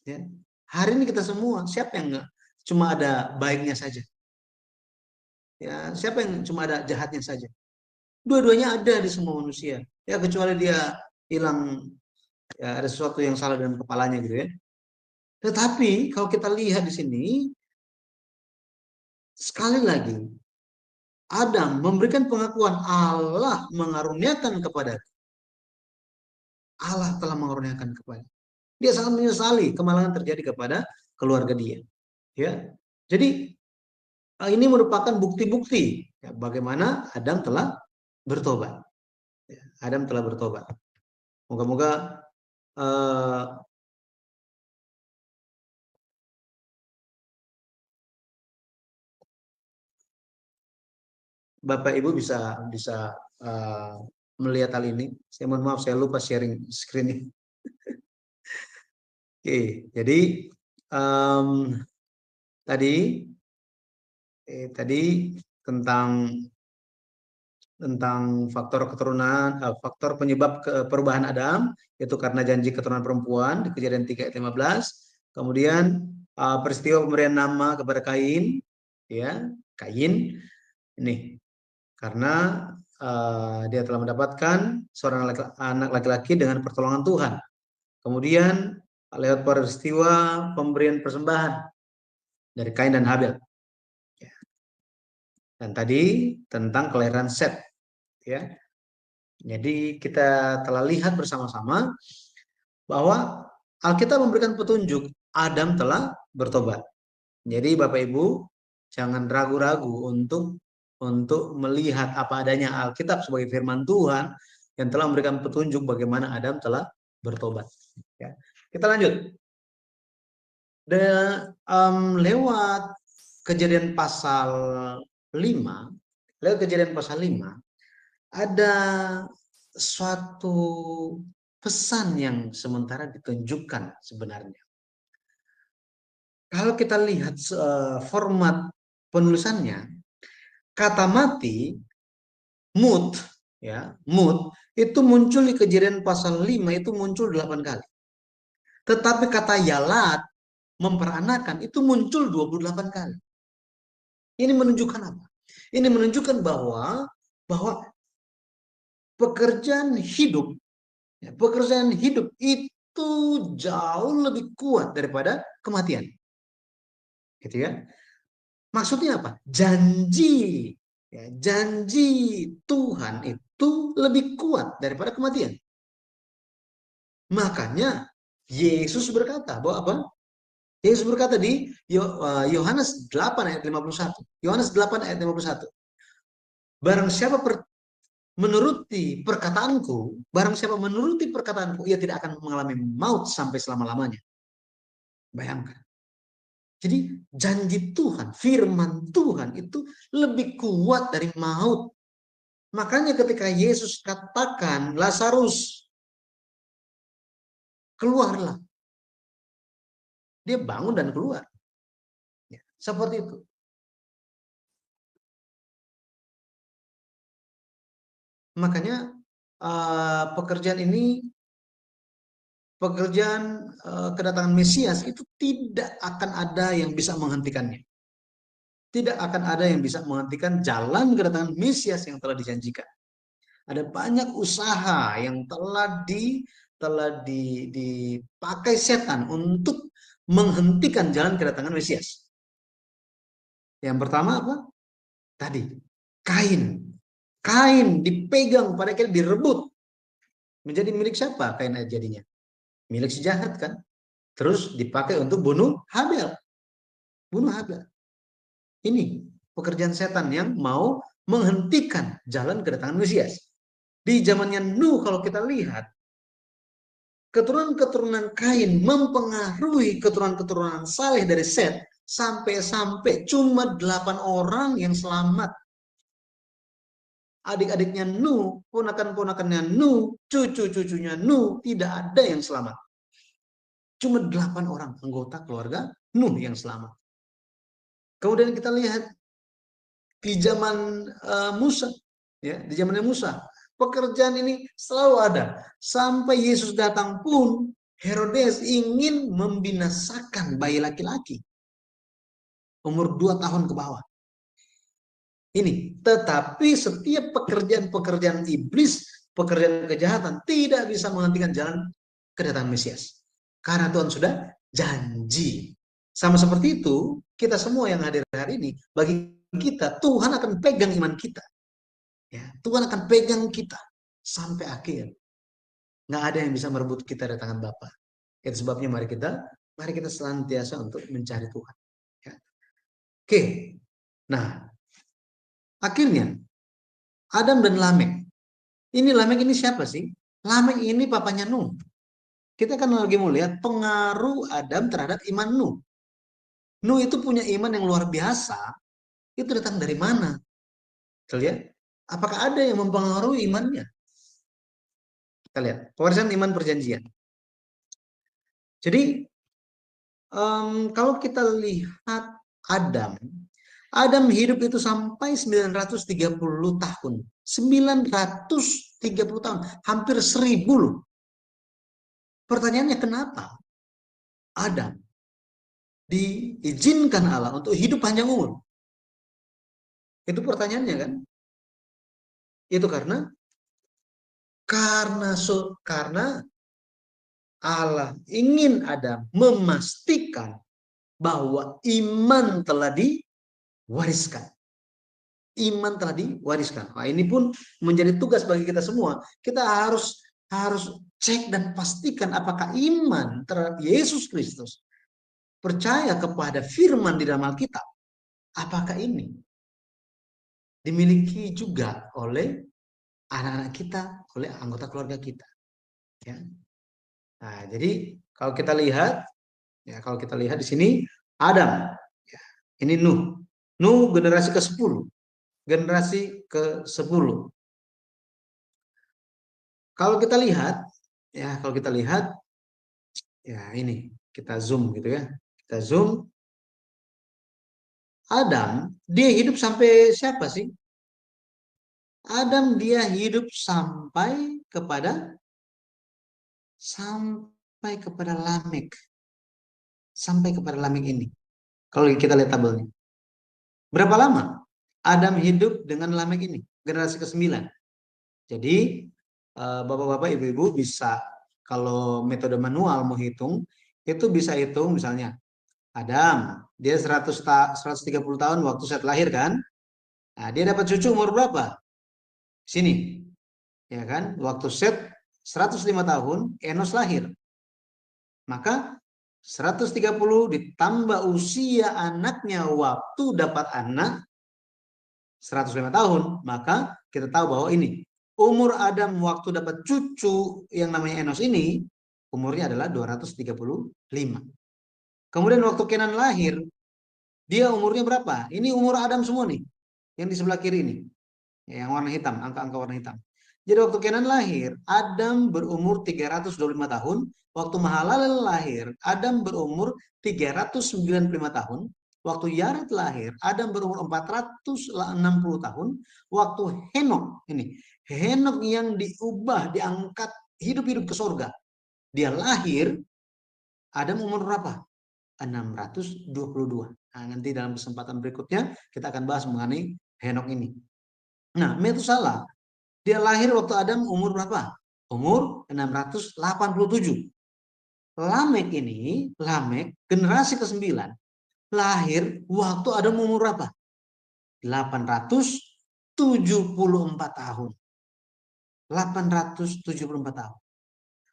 Ya. Hari ini kita semua, siapa yang enggak cuma ada baiknya saja? Ya, siapa yang cuma ada jahatnya saja? Dua-duanya ada di semua manusia. Ya, kecuali dia hilang, ya, ada sesuatu yang salah dalam kepalanya gitu ya. Tetapi kalau kita lihat di sini, sekali lagi, Adam memberikan pengakuan Allah mengaruniakan kepada Allah telah mengaruniakan kepada. Dia sangat menyesali kemalangan terjadi kepada keluarga dia. Ya, jadi ini merupakan bukti-bukti ya, bagaimana Adam telah bertobat. Ya, Adam telah bertobat. Moga-moga Bapak Ibu bisa melihat hal ini. Saya mohon maaf, saya lupa sharing screen ini. Oke, jadi tadi tentang faktor keturunan, faktor penyebab perubahan Adam, yaitu karena janji keturunan perempuan di Kejadian 3 ayat 15. Kemudian peristiwa pemberian nama kepada Kain, ya, Kain ini karena dia telah mendapatkan seorang anak laki-laki dengan pertolongan Tuhan. Kemudian lewat peristiwa pemberian persembahan dari Kain dan Habel. Dan tadi tentang kelahiran Set, ya. Jadi kita telah lihat bersama-sama bahwa Alkitab memberikan petunjuk Adam telah bertobat. Jadi Bapak Ibu jangan ragu-ragu untuk melihat apa adanya Alkitab sebagai firman Tuhan yang telah memberikan petunjuk bagaimana Adam telah bertobat. Ya. Kita lanjut. Lewat Kejadian pasal 5, ada suatu pesan yang sementara ditunjukkan sebenarnya. Kalau kita lihat format penulisannya, kata mati, mut, ya, mut, itu muncul di Kejadian pasal 5 itu muncul 8 kali. Tetapi kata yalat, memperanakan, itu muncul 28 kali. Ini menunjukkan apa? Ini menunjukkan bahwa pekerjaan hidup itu jauh lebih kuat daripada kematian. Gitu ya. Maksudnya apa? Janji Tuhan itu lebih kuat daripada kematian. Makanya Yesus berkata bahwa apa? Yesus berkata di Yohanes 8 ayat 51. Yohanes 8 ayat 51. Barang siapa menuruti perkataanku, ia tidak akan mengalami maut sampai selama-lamanya. Bayangkan. Jadi janji Tuhan, firman Tuhan itu lebih kuat dari maut. Makanya ketika Yesus katakan, Lazarus, keluarlah. Dia bangun dan keluar. Ya, seperti itu. Makanya pekerjaan kedatangan Mesias itu tidak akan ada yang bisa menghentikannya. Tidak akan ada yang bisa menghentikan jalan kedatangan Mesias yang telah dijanjikan. Ada banyak usaha yang telah dipakai setan untuk menghentikan jalan kedatangan Mesias. Yang pertama apa? Tadi, Kain. Kain dipegang, pada akhirnya direbut. Menjadi milik siapa Kain jadinya? Milik si jahat kan? Terus dipakai untuk bunuh Habel. Ini pekerjaan setan yang mau menghentikan jalan kedatangan Mesias. Di zamannya Nuh kalau kita lihat, keturunan-keturunan Kain mempengaruhi keturunan-keturunan Saleh dari Set, sampai cuma 8 orang yang selamat. Adik-adiknya Nuh, ponakan-ponakannya Nuh, cucu-cucunya Nuh, tidak ada yang selamat. Cuma 8 orang anggota keluarga Nuh yang selamat. Kemudian kita lihat di zaman Musa, ya, di zamannya Musa, pekerjaan ini selalu ada. Sampai Yesus datang pun, Herodes ingin membinasakan bayi laki-laki umur 2 tahun ke bawah. Ini, tetapi setiap pekerjaan iblis, pekerjaan kejahatan tidak bisa menghentikan jalan kedatangan Mesias. Karena Tuhan sudah janji. Sama seperti itu, kita semua yang hadir hari ini, bagi kita, Tuhan akan pegang iman kita. Ya, Tuhan akan pegang kita sampai akhir. Nggak ada yang bisa merebut kita dari tangan Bapa. Itu sebabnya mari kita senantiasa untuk mencari Tuhan. Ya. Oke, nah, akhirnya Adam dan Lamek. Ini Lamek ini siapa sih? Lamek ini papanya Nuh. Kita kan lagi mau lihat pengaruh Adam terhadap iman Nuh. Nuh itu punya iman yang luar biasa. Itu datang dari mana? Lihat, apakah ada yang mempengaruhi imannya? Kita lihat pewarisan iman perjanjian. Jadi kalau kita lihat Adam hidup itu sampai 930 tahun. 930 tahun, hampir 1000 loh. Pertanyaannya kenapa Adam diizinkan Allah untuk hidup panjang umur? Itu pertanyaannya kan? Itu karena Allah ingin Adam memastikan bahwa iman telah diwariskan. Iman telah diwariskan. Nah, ini pun menjadi tugas bagi kita semua. Kita harus cek dan pastikan apakah iman terhadap Yesus Kristus, percaya kepada firman di dalam Alkitab, apakah ini dimiliki juga oleh anak-anak kita, oleh anggota keluarga kita. Ya. Nah, jadi kalau kita lihat di sini Adam, ya, ini Nuh generasi ke-10. Generasi ke-10. Kalau kita lihat, ya ini kita zoom gitu ya. Kita zoom. Adam, dia hidup sampai siapa sih? Adam dia hidup sampai kepada Lamek. Sampai kepada Lamek ini. Kalau kita lihat tabelnya. Berapa lama Adam hidup dengan Lamek ini? Generasi ke-9. Jadi bapak-bapak, ibu-ibu bisa, kalau metode manual mau hitung, itu bisa hitung misalnya Adam, dia 130 tahun waktu Set lahir kan? Nah, dia dapat cucu umur berapa? Sini. Ya kan? Waktu Set 105 tahun, Enos lahir. Maka 130 ditambah usia anaknya waktu dapat anak 105 tahun, maka kita tahu bahwa ini umur Adam waktu dapat cucu yang namanya Enos ini umurnya adalah 235. Kemudian waktu Kenan lahir, dia umurnya berapa? Ini umur Adam semua nih, yang di sebelah kiri ini, yang warna hitam, angka-angka warna hitam. Jadi waktu Kenan lahir, Adam berumur 325 tahun. Waktu Mahalalel lahir, Adam berumur 395 tahun. Waktu Yared lahir, Adam berumur 460 tahun. Waktu Henok, Henok yang diubah, diangkat, hidup-hidup ke surga. Dia lahir, Adam umur berapa? 622. Nah, nanti dalam kesempatan berikutnya kita akan bahas mengenai Henok ini. Nah, Metusalah, dia lahir waktu Adam umur berapa? Umur 687. Lamek generasi ke-9, lahir waktu Adam umur berapa? 874 tahun. 874 tahun.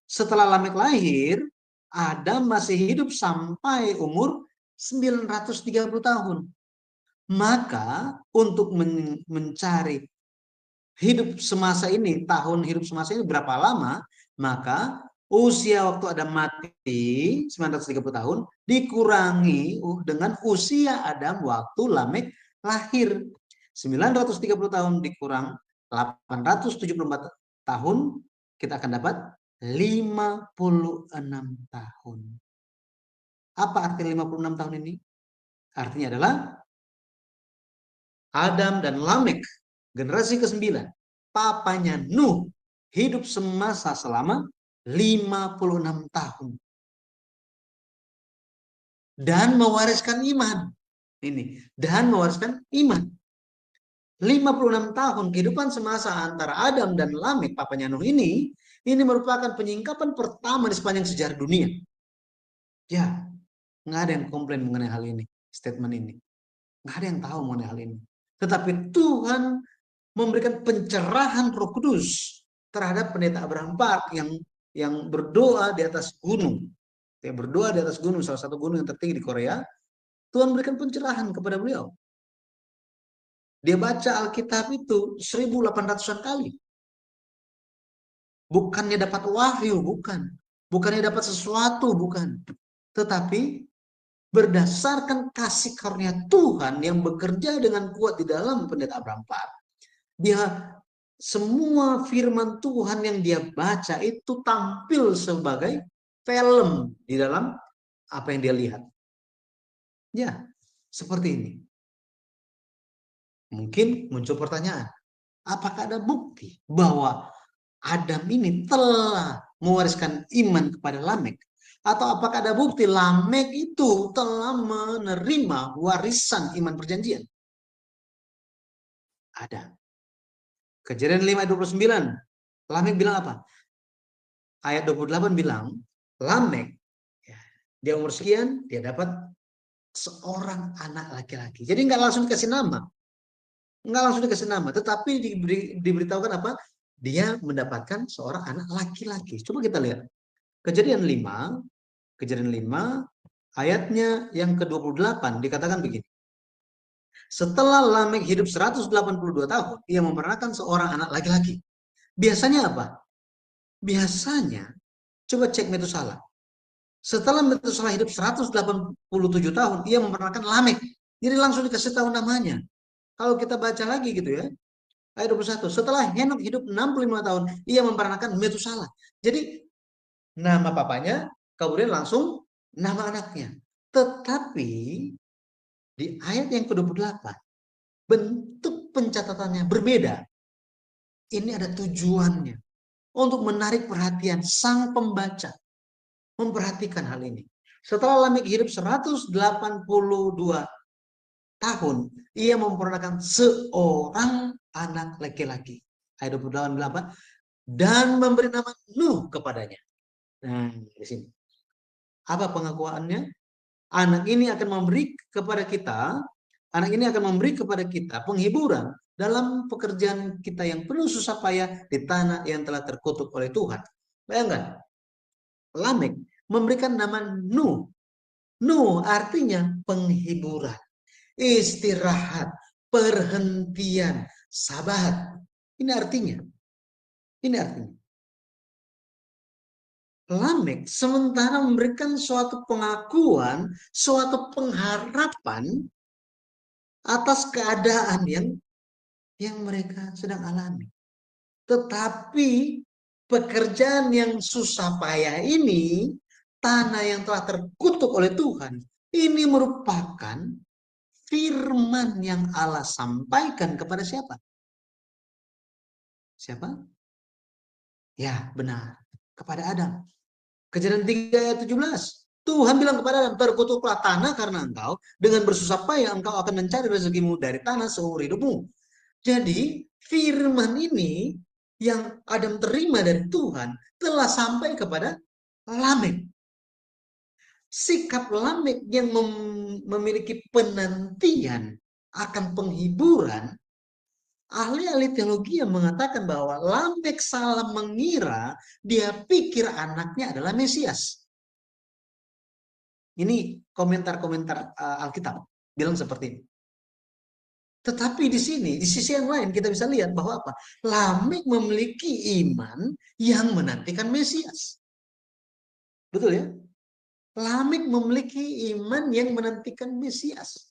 Setelah Lamek lahir, Adam masih hidup sampai umur 930 tahun. Maka untuk mencari hidup semasa ini, tahun hidup semasa ini berapa lama, maka usia waktu Adam mati 930 tahun dikurangi dengan usia Adam waktu Lamek lahir. 930 tahun dikurang 874 tahun, kita akan dapat 56 tahun. Apa arti 56 tahun ini? Artinya adalah Adam dan Lamek, generasi ke-9, papanya Nuh, hidup semasa selama 56 tahun. Dan mewariskan iman. Dan mewariskan iman. 56 tahun kehidupan semasa antara Adam dan Lamek, papanya Nuh ini merupakan penyingkapan pertama di sepanjang sejarah dunia. Ya, nggak ada yang komplain mengenai hal ini, statement ini. Nggak ada yang tahu mengenai hal ini. Tetapi Tuhan memberikan pencerahan Roh Kudus terhadap pendeta Abraham Park yang berdoa di atas gunung. Dia berdoa di atas gunung, salah satu gunung yang tertinggi di Korea. Tuhan berikan pencerahan kepada beliau. Dia baca Alkitab itu 1800-an kali. Bukannya dapat wahyu, bukan. Bukannya dapat sesuatu, bukan. Tetapi berdasarkan kasih karunia Tuhan yang bekerja dengan kuat di dalam pendeta Abraham Park, dia semua firman Tuhan yang dia baca itu tampil sebagai film di dalam apa yang dia lihat. Ya, seperti ini. Mungkin muncul pertanyaan, apakah ada bukti bahwa Adam ini telah mewariskan iman kepada Lamek? Atau apakah ada bukti Lamek itu telah menerima warisan iman perjanjian? Ada. Kejadian 5 ayat 29. Lamek bilang apa? Ayat 28 bilang, Lamek, ya, dia umur sekian, dia dapat seorang anak laki-laki. Jadi nggak langsung dikasih nama. Nggak langsung dikasih nama, tetapi diberitahukan apa? Dia mendapatkan seorang anak laki-laki. Coba kita lihat. Kejadian 5 ayatnya yang ke-28 dikatakan begini. Setelah Lamek hidup 182 tahun, ia memperanakan seorang anak laki-laki. Biasanya apa? Biasanya, coba cek Metusalah. Setelah Metusalah hidup 187 tahun, ia memperanakan Lamek. Jadi langsung dikasih tahu namanya. Kalau kita baca lagi gitu ya, ayat 21. Setelah Henok hidup 65 tahun, ia memperanakan Metusalah. Jadi nama papanya, kemudian langsung nama anaknya. Tetapi di ayat yang ke-28, bentuk pencatatannya berbeda. Ini ada tujuannya untuk menarik perhatian sang pembaca. Memperhatikan hal ini. Setelah Lamek hidup 182 tahun, ia memperanakan seorang anak laki-laki. Ayat 28 bilang apa? Dan memberi nama Nuh kepadanya. Nah, di sini. Apa pengakuannya? Anak ini akan memberi kepada kita penghiburan dalam pekerjaan kita yang penuh susah payah di tanah yang telah terkutuk oleh Tuhan. Bayangkan, Lamek memberikan nama Nuh. Nuh artinya penghiburan, istirahat, perhentian, sabat. Ini artinya. Lamek sementara memberikan suatu pengakuan, suatu pengharapan atas keadaan yang mereka sedang alami. Tetapi pekerjaan yang susah payah ini, tanah yang telah terkutuk oleh Tuhan, ini merupakan firman yang Allah sampaikan kepada siapa? Siapa? Ya, benar. Kepada Adam. Kejadian 3 ayat 17. Tuhan bilang kepada Adam, terkutuklah tanah karena engkau dengan bersusah payah engkau akan mencari rezekimu dari tanah seumur hidupmu. Jadi firman ini yang Adam terima dari Tuhan telah sampai kepada Lamek. Sikap Lamek yang memiliki penantian akan penghiburan, ahli-ahli teologi yang mengatakan bahwa Lamek salah mengira, dia pikir anaknya adalah Mesias. Ini komentar-komentar Alkitab bilang seperti ini. Tetapi di sini, di sisi yang lain kita bisa lihat bahwa apa? Lamek memiliki iman yang menantikan Mesias. Betul ya? Lamek memiliki iman yang menantikan Mesias.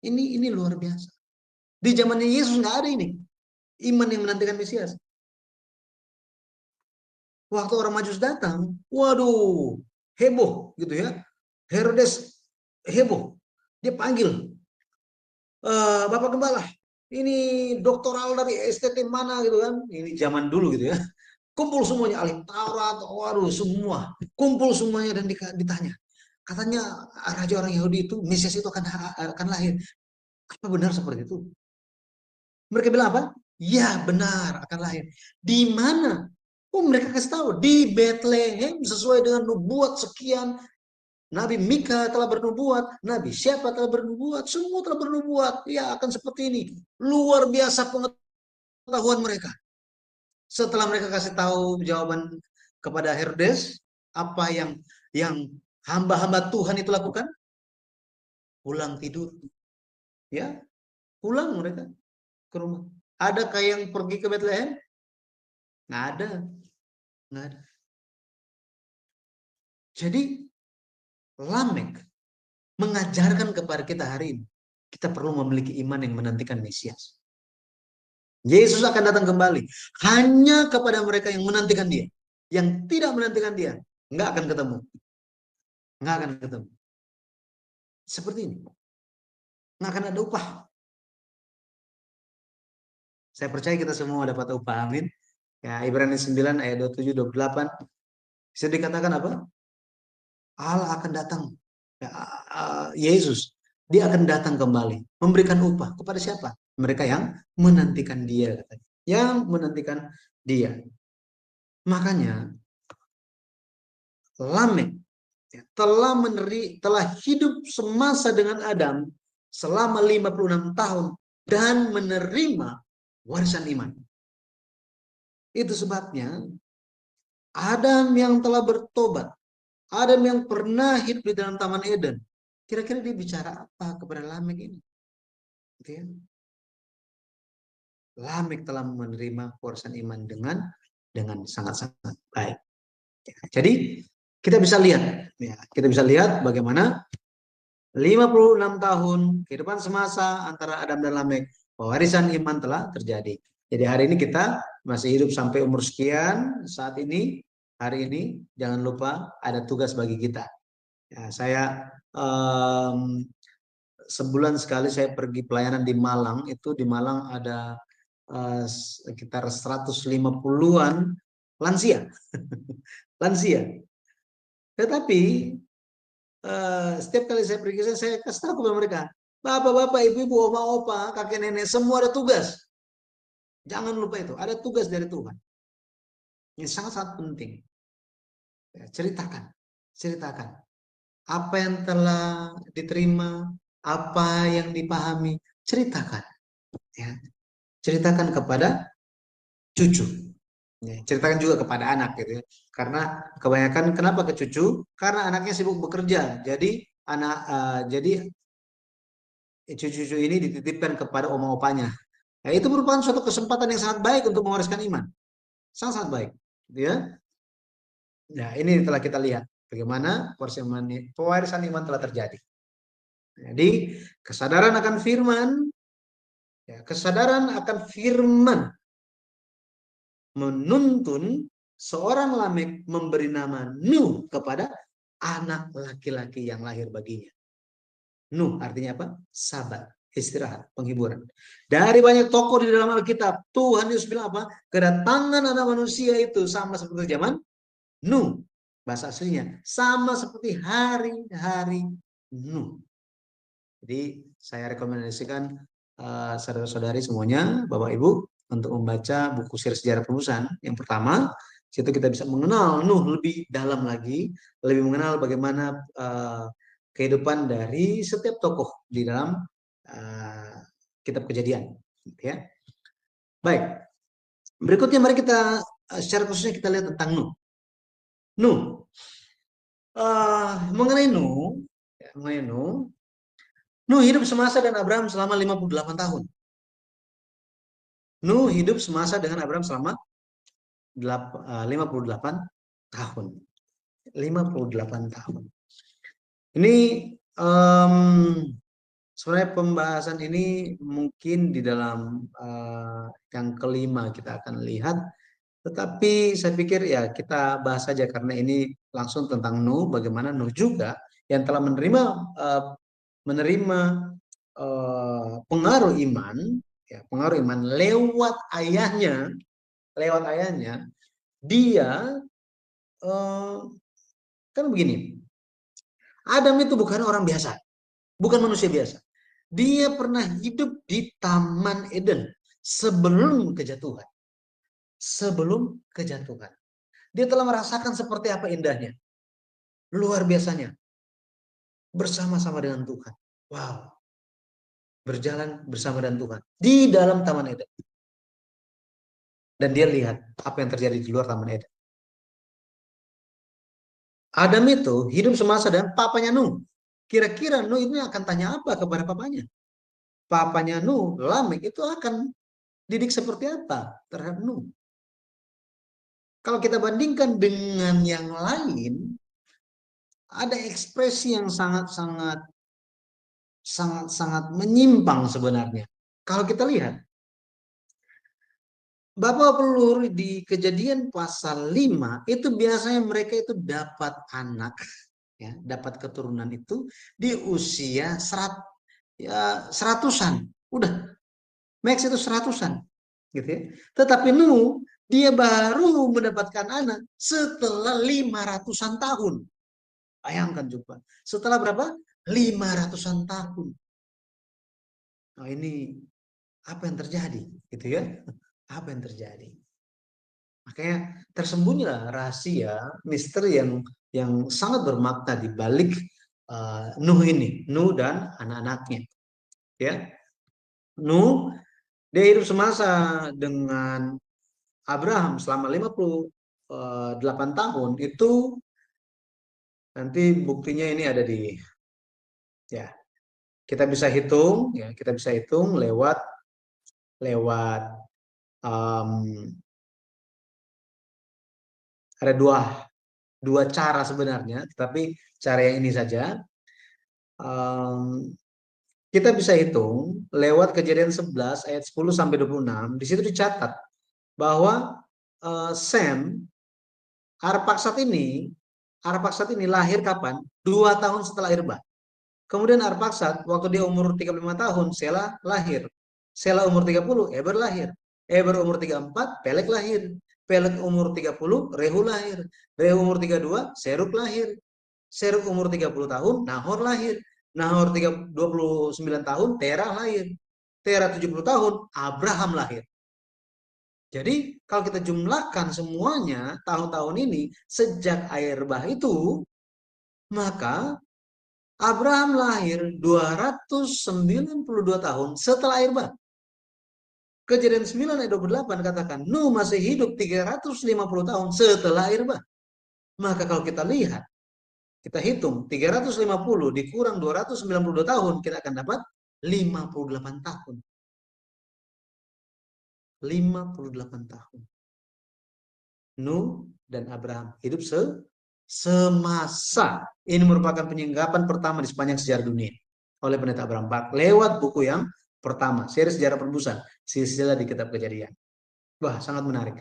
Ini luar biasa. Di zamannya Yesus nggak ada ini. Iman yang menantikan Mesias. Waktu orang Majus datang, waduh, heboh gitu ya. Herodes heboh. Dia panggil, Bapak Gembala, ini doktoral dari STT mana gitu kan. Ini zaman dulu gitu ya. Kumpul semuanya, ahli Taurat, waduh semua. Kumpul semuanya dan ditanya. Katanya raja orang Yahudi itu, Mesias itu akan lahir. Apa benar seperti itu? Mereka bilang apa? Ya benar akan lahir. Di mana? Oh mereka kasih tahu di Bethlehem sesuai dengan nubuat sekian. Nabi Mika telah bernubuat, Nabi siapa telah bernubuat, semua telah bernubuat. Ya akan seperti ini. Luar biasa pengetahuan mereka. Setelah mereka kasih tahu jawaban kepada Herodes, apa yang hamba-hamba Tuhan itu lakukan? Pulang tidur. Ya, pulang mereka ke rumah. Adakah yang pergi ke Bethlehem? Nggak ada. Nggak ada. Jadi Lamek mengajarkan kepada kita hari ini, kita perlu memiliki iman yang menantikan Mesias. Yesus akan datang kembali hanya kepada mereka yang menantikan dia. Yang tidak menantikan dia, nggak akan ketemu. Nggak akan ketemu. Seperti ini. Nggak akan ada upah. Saya percaya kita semua dapat upah, amin. Ya, Ibrani 9 ayat 27, 28. Bisa dikatakan apa? Allah akan datang. Ya, Yesus, dia akan datang kembali. Memberikan upah kepada siapa? Mereka yang menantikan dia. Yang menantikan dia. Makanya, Lamek telah hidup semasa dengan Adam selama 56 tahun dan menerima warisan iman. Itu sebabnya Adam yang telah bertobat, Adam yang pernah hidup di dalam Taman Eden, kira-kira dia bicara apa kepada Lamek ini? Gitu ya. Lamek telah menerima warisan iman dengan sangat-sangat baik. Jadi kita bisa lihat, ya, kita bisa lihat bagaimana 56 tahun kehidupan semasa antara Adam dan Lamek, warisan iman telah terjadi. Jadi hari ini kita masih hidup sampai umur sekian, saat ini, hari ini, jangan lupa ada tugas bagi kita. Ya, saya sebulan sekali saya pergi pelayanan di Malang, itu di Malang ada sekitar 150-an lansia. Lansia. Tetapi setiap kali saya pergi, saya kasih tahu kepada mereka, bapak-bapak, ibu-ibu, oma-opa, kakek nenek, semua ada tugas. Jangan lupa itu, ada tugas dari Tuhan. Ini sangat-sangat penting. Ya, ceritakan. Apa yang telah diterima, apa yang dipahami, ceritakan. Ya. Ceritakan kepada cucu. Ya, ceritakan juga kepada anak gitu ya. Karena kebanyakan kenapa ke cucu? Karena anaknya sibuk bekerja. Jadi jadi cucu-cucu ini dititipkan kepada oma-opanya. Nah, itu merupakan suatu kesempatan yang sangat baik untuk mewariskan iman. Sangat-sangat baik. Gitu ya. Nah, ini telah kita lihat bagaimana pewarisan iman telah terjadi. Jadi, kesadaran akan firman, ya, kesadaran akan firman menuntun seorang Lamek memberi nama Nuh kepada anak laki-laki yang lahir baginya. Nuh artinya apa? Sabat, istirahat, penghiburan. Dari banyak tokoh di dalam Alkitab, Tuhan Yesus bilang apa? Kedatangan anak manusia itu sama seperti zaman Nuh. Bahasa aslinya sama seperti hari-hari Nuh. Jadi saya rekomendasikan saudara-saudari semuanya, Bapak Ibu, untuk membaca buku seri sejarah penubusan. Yang pertama, situ kita bisa mengenal Nuh lebih dalam lagi, lebih mengenal bagaimana kehidupan dari setiap tokoh di dalam kitab Kejadian. Ya. Baik, berikutnya mari kita secara khususnya kita lihat tentang Nuh. Mengenai Nuh, Nuh hidup semasa dengan Abraham selama 58 tahun. Nuh hidup semasa dengan Abraham selama 58 tahun. 58 tahun. Ini sebenarnya pembahasan ini mungkin di dalam yang kelima kita akan lihat. Tetapi saya pikir ya kita bahas saja karena ini langsung tentang Nuh, bagaimana Nuh juga yang telah menerima pengaruh iman, ya, pengaruh iman lewat ayahnya, dia kan begini, Adam itu bukan orang biasa, bukan manusia biasa. Dia pernah hidup di Taman Eden sebelum kejatuhan. Sebelum kejatuhan. Dia telah merasakan seperti apa indahnya. Luar biasanya. Bersama-sama dengan Tuhan. Wow. Berjalan bersama dengan Tuhan. Di dalam Taman Eden. Dan dia lihat apa yang terjadi di luar Taman Eden. Adam itu hidup semasa dengan papanya Nuh. Kira-kira Nuh ini akan tanya apa kepada papanya? Papanya Nuh, Lamek, itu akan didik seperti apa terhadap Nuh? Kalau kita bandingkan dengan yang lain, ada ekspresi yang sangat-sangat menyimpang sebenarnya. Kalau kita lihat, Bapak pelur di Kejadian pasal 5 itu biasanya mereka itu dapat anak, ya, dapat keturunan itu di usia seratusan. Udah, max itu seratusan, gitu ya. Tetapi Nuh dia baru mendapatkan anak setelah 500-an tahun. Bayangkan coba, setelah berapa? 500-an tahun. Nah, ini apa yang terjadi, gitu ya? Apa yang terjadi? Makanya tersembunyilah rahasia, misteri yang sangat bermakna di balik Nuh ini, Nuh dan anak-anaknya. Ya, Nuh dia hidup semasa dengan Abraham selama 58 tahun. Itu nanti buktinya ini ada di, ya, kita bisa hitung, ya, kita bisa hitung lewat lewat um, ada dua cara sebenarnya, tetapi cara yang ini saja. Kita bisa hitung lewat Kejadian 11 ayat 10 sampai 26. Di situ dicatat bahwa Sem, Arpaksad ini lahir kapan? 2 tahun setelah Irba. Kemudian Arpaksad waktu dia umur 35 tahun, Sela lahir. Sela umur 30, Eber lahir. Eber umur 34, Pelek lahir. Pelek umur 30, Rehu lahir. Rehu umur 32, Seruk lahir. Seruk umur 30 tahun, Nahor lahir. Nahor 29 tahun, Terah lahir. Terah 70 tahun, Abraham lahir. Jadi kalau kita jumlahkan semuanya tahun-tahun ini sejak air bah itu, maka Abraham lahir 292 tahun setelah air bah. Kejadian 9 ayat 28 katakan, Nuh masih hidup 350 tahun setelah air bah. Maka kalau kita lihat, kita hitung 350 dikurang 292 tahun, kita akan dapat 58 tahun. 58 tahun. Nuh dan Abraham hidup semasa. Ini merupakan penyinggapan pertama di sepanjang sejarah dunia oleh pendeta Abraham Park lewat buku yang pertama, seri sejarah penebusan, silsilah di kitab Kejadian. Wah, sangat menarik.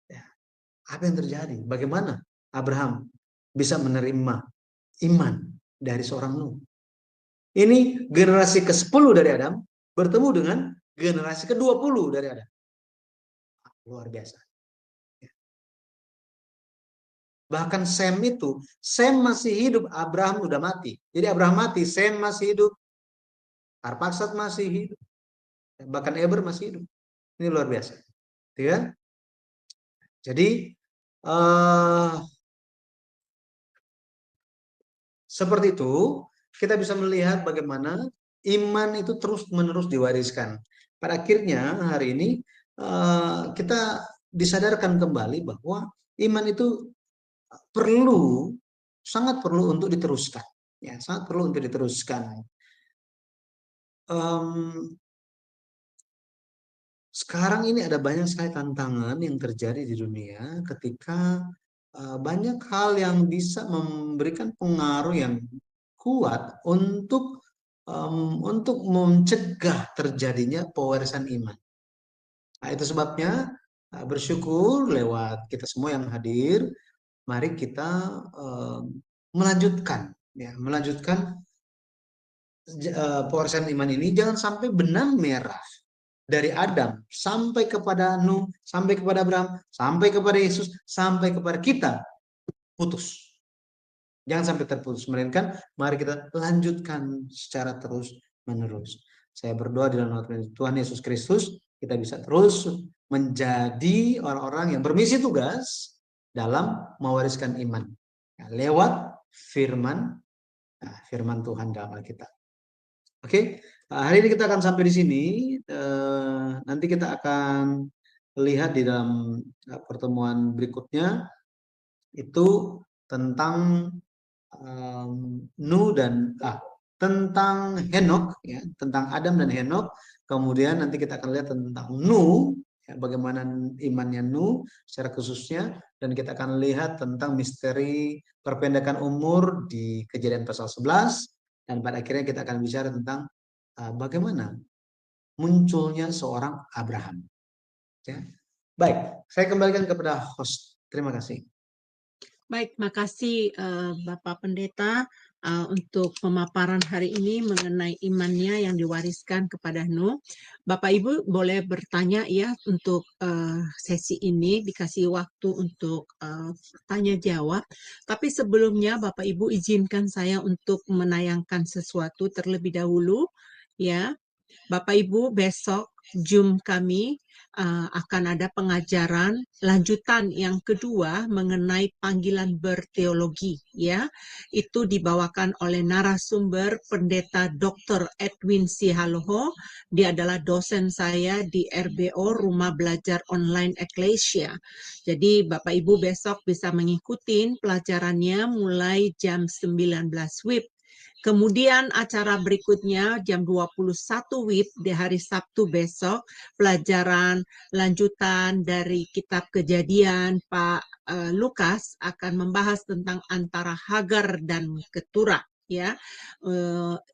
Ya. Apa yang terjadi? Bagaimana Abraham bisa menerima iman dari seorang Nuh? Ini generasi ke-10 dari Adam bertemu dengan generasi ke-20 dari Adam. Luar biasa. Bahkan Sem masih hidup, Abraham udah mati. Jadi Abraham mati, Sem masih hidup, Arpaksad masih hidup, bahkan Eber masih hidup. Ini luar biasa, ya. Jadi seperti itu kita bisa melihat bagaimana iman itu terus-menerus diwariskan. Pada akhirnya hari ini kita disadarkan kembali bahwa iman itu sangat perlu untuk diteruskan, ya, sangat perlu untuk diteruskan. Sekarang ini ada banyak sekali tantangan yang terjadi di dunia ketika banyak hal yang bisa memberikan pengaruh yang kuat untuk mencegah terjadinya pewarisan iman. Nah, itu sebabnya bersyukur lewat kita semua yang hadir, mari kita melanjutkan pewarisan iman ini. Jangan sampai benang merah dari Adam sampai kepada Nuh, sampai kepada Abraham, sampai kepada Yesus, sampai kepada kita putus. Jangan sampai terputus, melainkan mari kita lanjutkan secara terus menerus. Saya berdoa di dalam nama Tuhan Yesus Kristus, kita bisa terus menjadi orang-orang yang bermisi tugas dalam mewariskan iman, ya, lewat firman Tuhan dalam Alkitab. Oke, hari ini kita akan sampai di sini. Nanti kita akan lihat di dalam pertemuan berikutnya itu tentang Nuh dan tentang Henok, ya, tentang Adam dan Henok. Kemudian nanti kita akan lihat tentang Nuh, ya, bagaimana imannya Nuh secara khususnya, dan kita akan lihat tentang misteri perpendekan umur di Kejadian pasal 11, dan pada akhirnya kita akan bicara tentang bagaimana munculnya seorang Abraham. Ya. Baik, saya kembalikan kepada host. Terima kasih. Baik, makasih Bapak Pendeta untuk pemaparan hari ini mengenai imannya yang diwariskan kepada Nuh. Bapak Ibu boleh bertanya ya untuk sesi ini, dikasih waktu untuk tanya jawab. Tapi sebelumnya Bapak Ibu izinkan saya untuk menayangkan sesuatu terlebih dahulu ya. Bapak Ibu, besok Zoom kami akan ada pengajaran lanjutan yang kedua mengenai panggilan berteologi ya. Itu dibawakan oleh narasumber Pendeta Dr. Edwin Sihaloho. Dia adalah dosen saya di RBO Rumah Belajar Online Eklesia. Jadi Bapak Ibu besok bisa mengikuti pelajarannya mulai jam 19 WIB. Kemudian acara berikutnya jam 21 WIB di hari Sabtu besok, pelajaran lanjutan dari kitab Kejadian. Pak Lukas akan membahas tentang antara Hagar dan Keturah ya,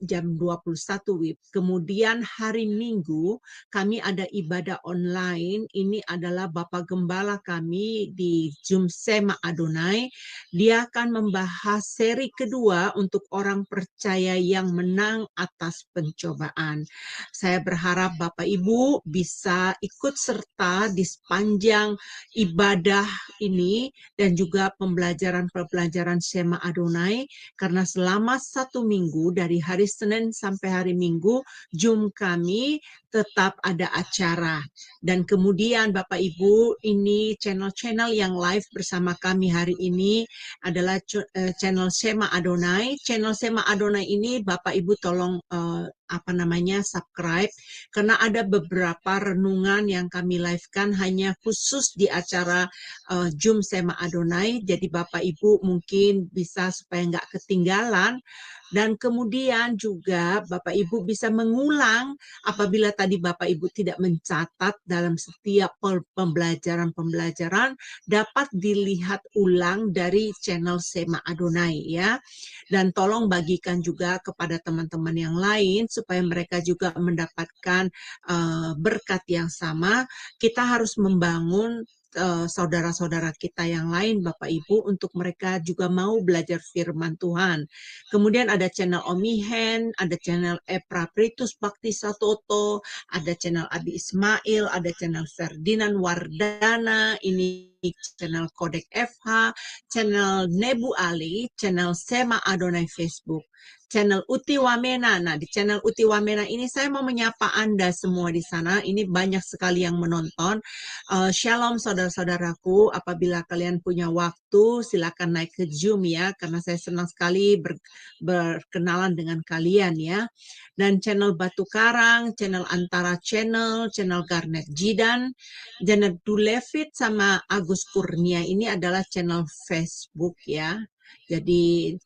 jam 21 WIB. Kemudian hari Minggu kami ada ibadah online. Ini adalah Bapak Gembala kami di Zoom Sema Adonai. Dia akan membahas seri kedua untuk orang percaya yang menang atas pencobaan. Saya berharap Bapak Ibu bisa ikut serta di sepanjang ibadah ini dan juga pembelajaran-pembelajaran Sema Adonai, karena selama 1 minggu dari hari Senin sampai hari Minggu Zoom kami tetap ada acara. Dan kemudian Bapak Ibu, ini channel-channel yang live bersama kami hari ini adalah channel Sema Adonai. Channel Sema Adonai ini Bapak Ibu tolong subscribe, karena ada beberapa renungan yang kami live-kan hanya khusus di acara Zoom Sema Adonai. Jadi Bapak Ibu mungkin bisa supaya nggak ketinggalan. Dan kemudian juga Bapak Ibu bisa mengulang apabila tadi Bapak Ibu tidak mencatat dalam setiap pembelajaran-pembelajaran, dapat dilihat ulang dari channel Sema Adonai ya. Dan tolong bagikan juga kepada teman-teman yang lain supaya mereka juga mendapatkan berkat yang sama. Kita harus membangun saudara-saudara kita yang lain, Bapak Ibu, untuk mereka juga mau belajar firman Tuhan. Kemudian ada channel Omihen, ada channel Epra Pritus Bakti Satoto, ada channel Abi Ismail, ada channel Ferdinand Wardana, ini channel Kodek FH, channel Nebu Ali, channel Sema Adonai Facebook, channel Uti Wamena. Nah, di channel Uti Wamena ini saya mau menyapa Anda semua di sana. Ini banyak sekali yang menonton. Shalom saudara-saudaraku, apabila kalian punya waktu silakan naik ke Zoom ya, karena saya senang sekali berkenalan dengan kalian ya. Dan channel Batu Karang, channel Antara Channel, channel Garnet Jidan, channel Dulevit sama Agus Kurnia, ini adalah channel Facebook ya. Jadi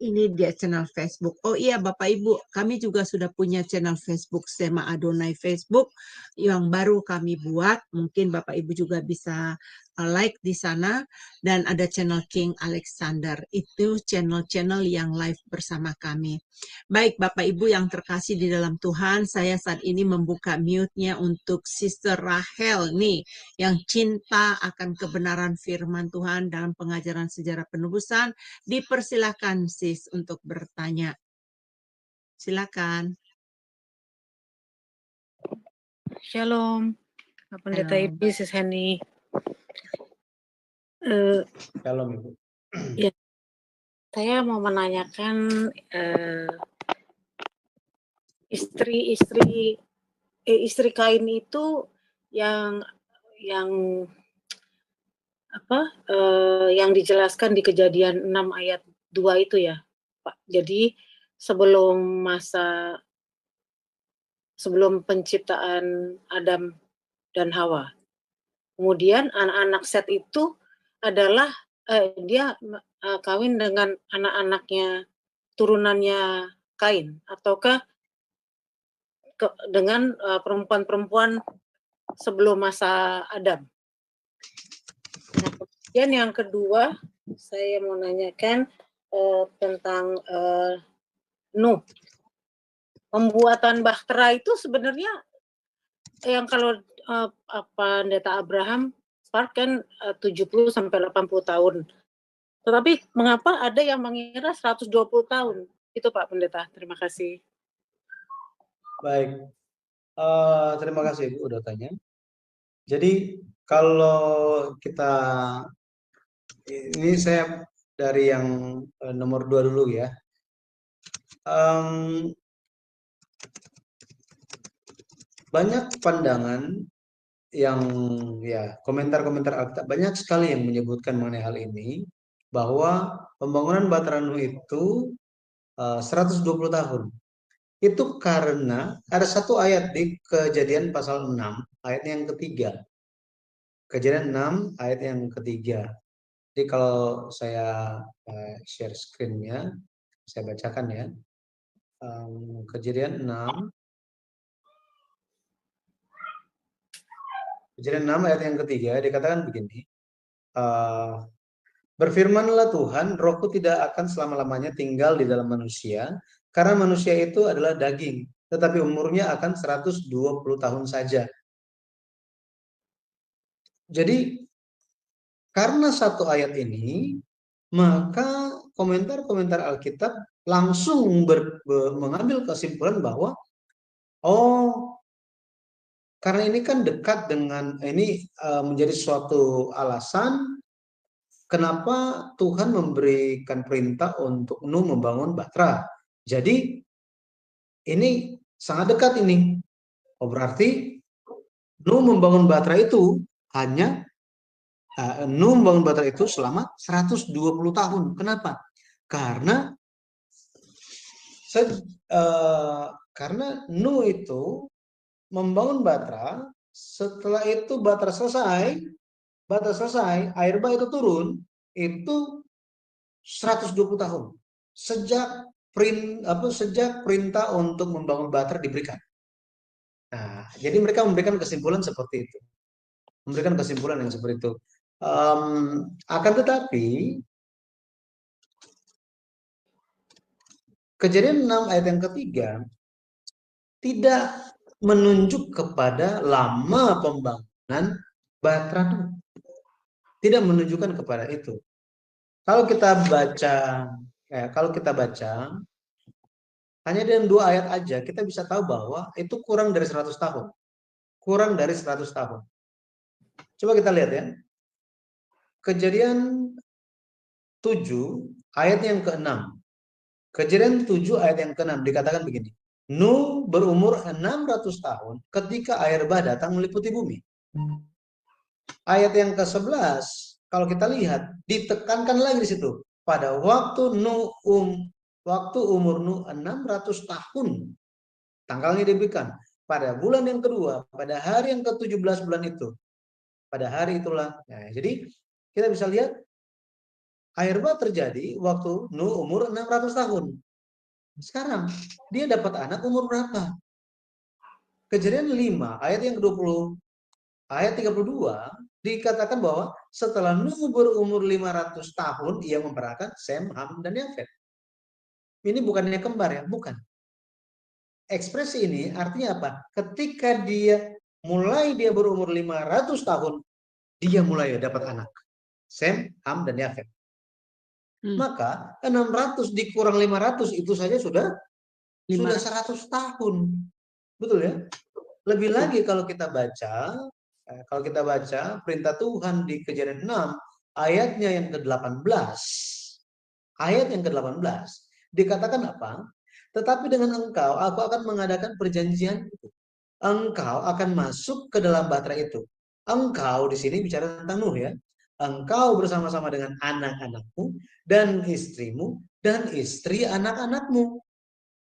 ini dia channel Facebook. Oh iya Bapak Ibu, kami juga sudah punya channel Facebook Sema Adonai Facebook yang baru kami buat. Mungkin Bapak Ibu juga bisa like di sana. Dan ada channel King Alexander. Itu channel-channel yang live bersama kami. Baik Bapak Ibu yang terkasih di dalam Tuhan, saya saat ini membuka mute-nya untuk Sister Rahel nih, yang cinta akan kebenaran firman Tuhan dalam pengajaran sejarah penebusan. Dipersilakan sis untuk bertanya. Silakan. Shalom, Pak Pendeta Shalom. Ibi, Sis Henny. Shalom Ibu. Ya, saya mau menanyakan istri Kain itu yang dijelaskan di Kejadian 6 ayat 2 itu ya, Pak. Jadi sebelum penciptaan Adam dan Hawa. Kemudian anak-anak Set itu adalah dia kawin dengan anak-anaknya, turunannya Kain, ataukah dengan perempuan-perempuan sebelum masa Adam. Nah, kemudian yang kedua, saya mau nanyakan tentang Nuh. Pembuatan bahtera itu sebenarnya yang kalau Pendeta Abraham Park kan 70 sampai 80 tahun. Tetapi mengapa ada yang mengira 120 tahun? Itu Pak Pendeta, terima kasih. Baik, terima kasih Ibu udah tanya. Jadi kalau kita, ini saya dari yang nomor 2 dulu ya. Banyak pandangan yang ya komentar-komentar Alkitab banyak sekali yang menyebutkan mengenai hal ini, bahwa pembangunan Bahtera Nuh itu 120 tahun. Itu karena ada satu ayat di Kejadian pasal 6 ayat yang ketiga. Kejadian 6 ayat yang ketiga. Jadi kalau saya share screen-nya, saya bacakan ya. Kejadian 6 ayat yang ketiga dikatakan begini. Berfirmanlah Tuhan, rohku tidak akan selama-lamanya tinggal di dalam manusia, karena manusia itu adalah daging, tetapi umurnya akan 120 tahun saja. Jadi, karena satu ayat ini, maka komentar-komentar Alkitab langsung mengambil kesimpulan bahwa, oh, karena ini kan dekat dengan, ini menjadi suatu alasan kenapa Tuhan memberikan perintah untuk Nuh membangun Bahtera. Jadi ini sangat dekat ini. Oh, berarti Nuh membangun Bahtera itu hanya Nuh membangun Bahtera itu selama 120 tahun. Kenapa? Karena Nuh itu membangun Bahtera, setelah itu Bahtera selesai, air bah itu turun, itu 120 tahun. Sejak perintah untuk membangun Bahtera diberikan. Nah, jadi mereka memberikan kesimpulan seperti itu. Memberikan kesimpulan yang seperti itu. Akan tetapi, Kejadian 6 ayat yang ketiga tidak menunjuk kepada lama pembangunan Bahtera Nuh. Tidak menunjukkan kepada itu. Kalau kita baca hanya dengan 2 ayat aja kita bisa tahu bahwa itu kurang dari 100 tahun. Kurang dari 100 tahun. Coba kita lihat ya. Kejadian 7 ayat yang ke-6. Kejadian 7 ayat yang ke-6 dikatakan begini. Nuh berumur 600 tahun ketika air bah datang meliputi bumi. Ayat yang ke-11 kalau kita lihat ditekankan lagi di situ. Pada waktu umur Nuh 600 tahun, tanggalnya diberikan pada bulan yang kedua, pada hari yang ke-17 bulan itu. Pada hari itulah. Nah, jadi kita bisa lihat air bah terjadi waktu Nuh umur 600 tahun. Sekarang dia dapat anak umur berapa? Kejadian 5 ayat yang ke-20 ayat 32 dikatakan bahwa setelah Nuh berumur 500 tahun ia memperakkan Sem, Ham, dan Yafet. Ini bukannya kembar ya, bukan. Ekspresi ini artinya apa? Ketika dia berumur 500 tahun, dia mulai dapat anak. Sem, Ham, dan Yafet. Maka 600 dikurang 500 itu saja sudah 100 tahun. Betul ya? Lebih lagi kalau kita baca perintah Tuhan di Kejadian 6 ayatnya yang ke-18. Ayat yang ke-18 dikatakan apa? Tetapi dengan engkau aku akan mengadakan perjanjian itu. Engkau akan masuk ke dalam Bahtera itu. Engkau di sini bicara tentang Nuh ya. Engkau bersama-sama dengan anak-anakmu dan istrimu dan istri anak-anakmu.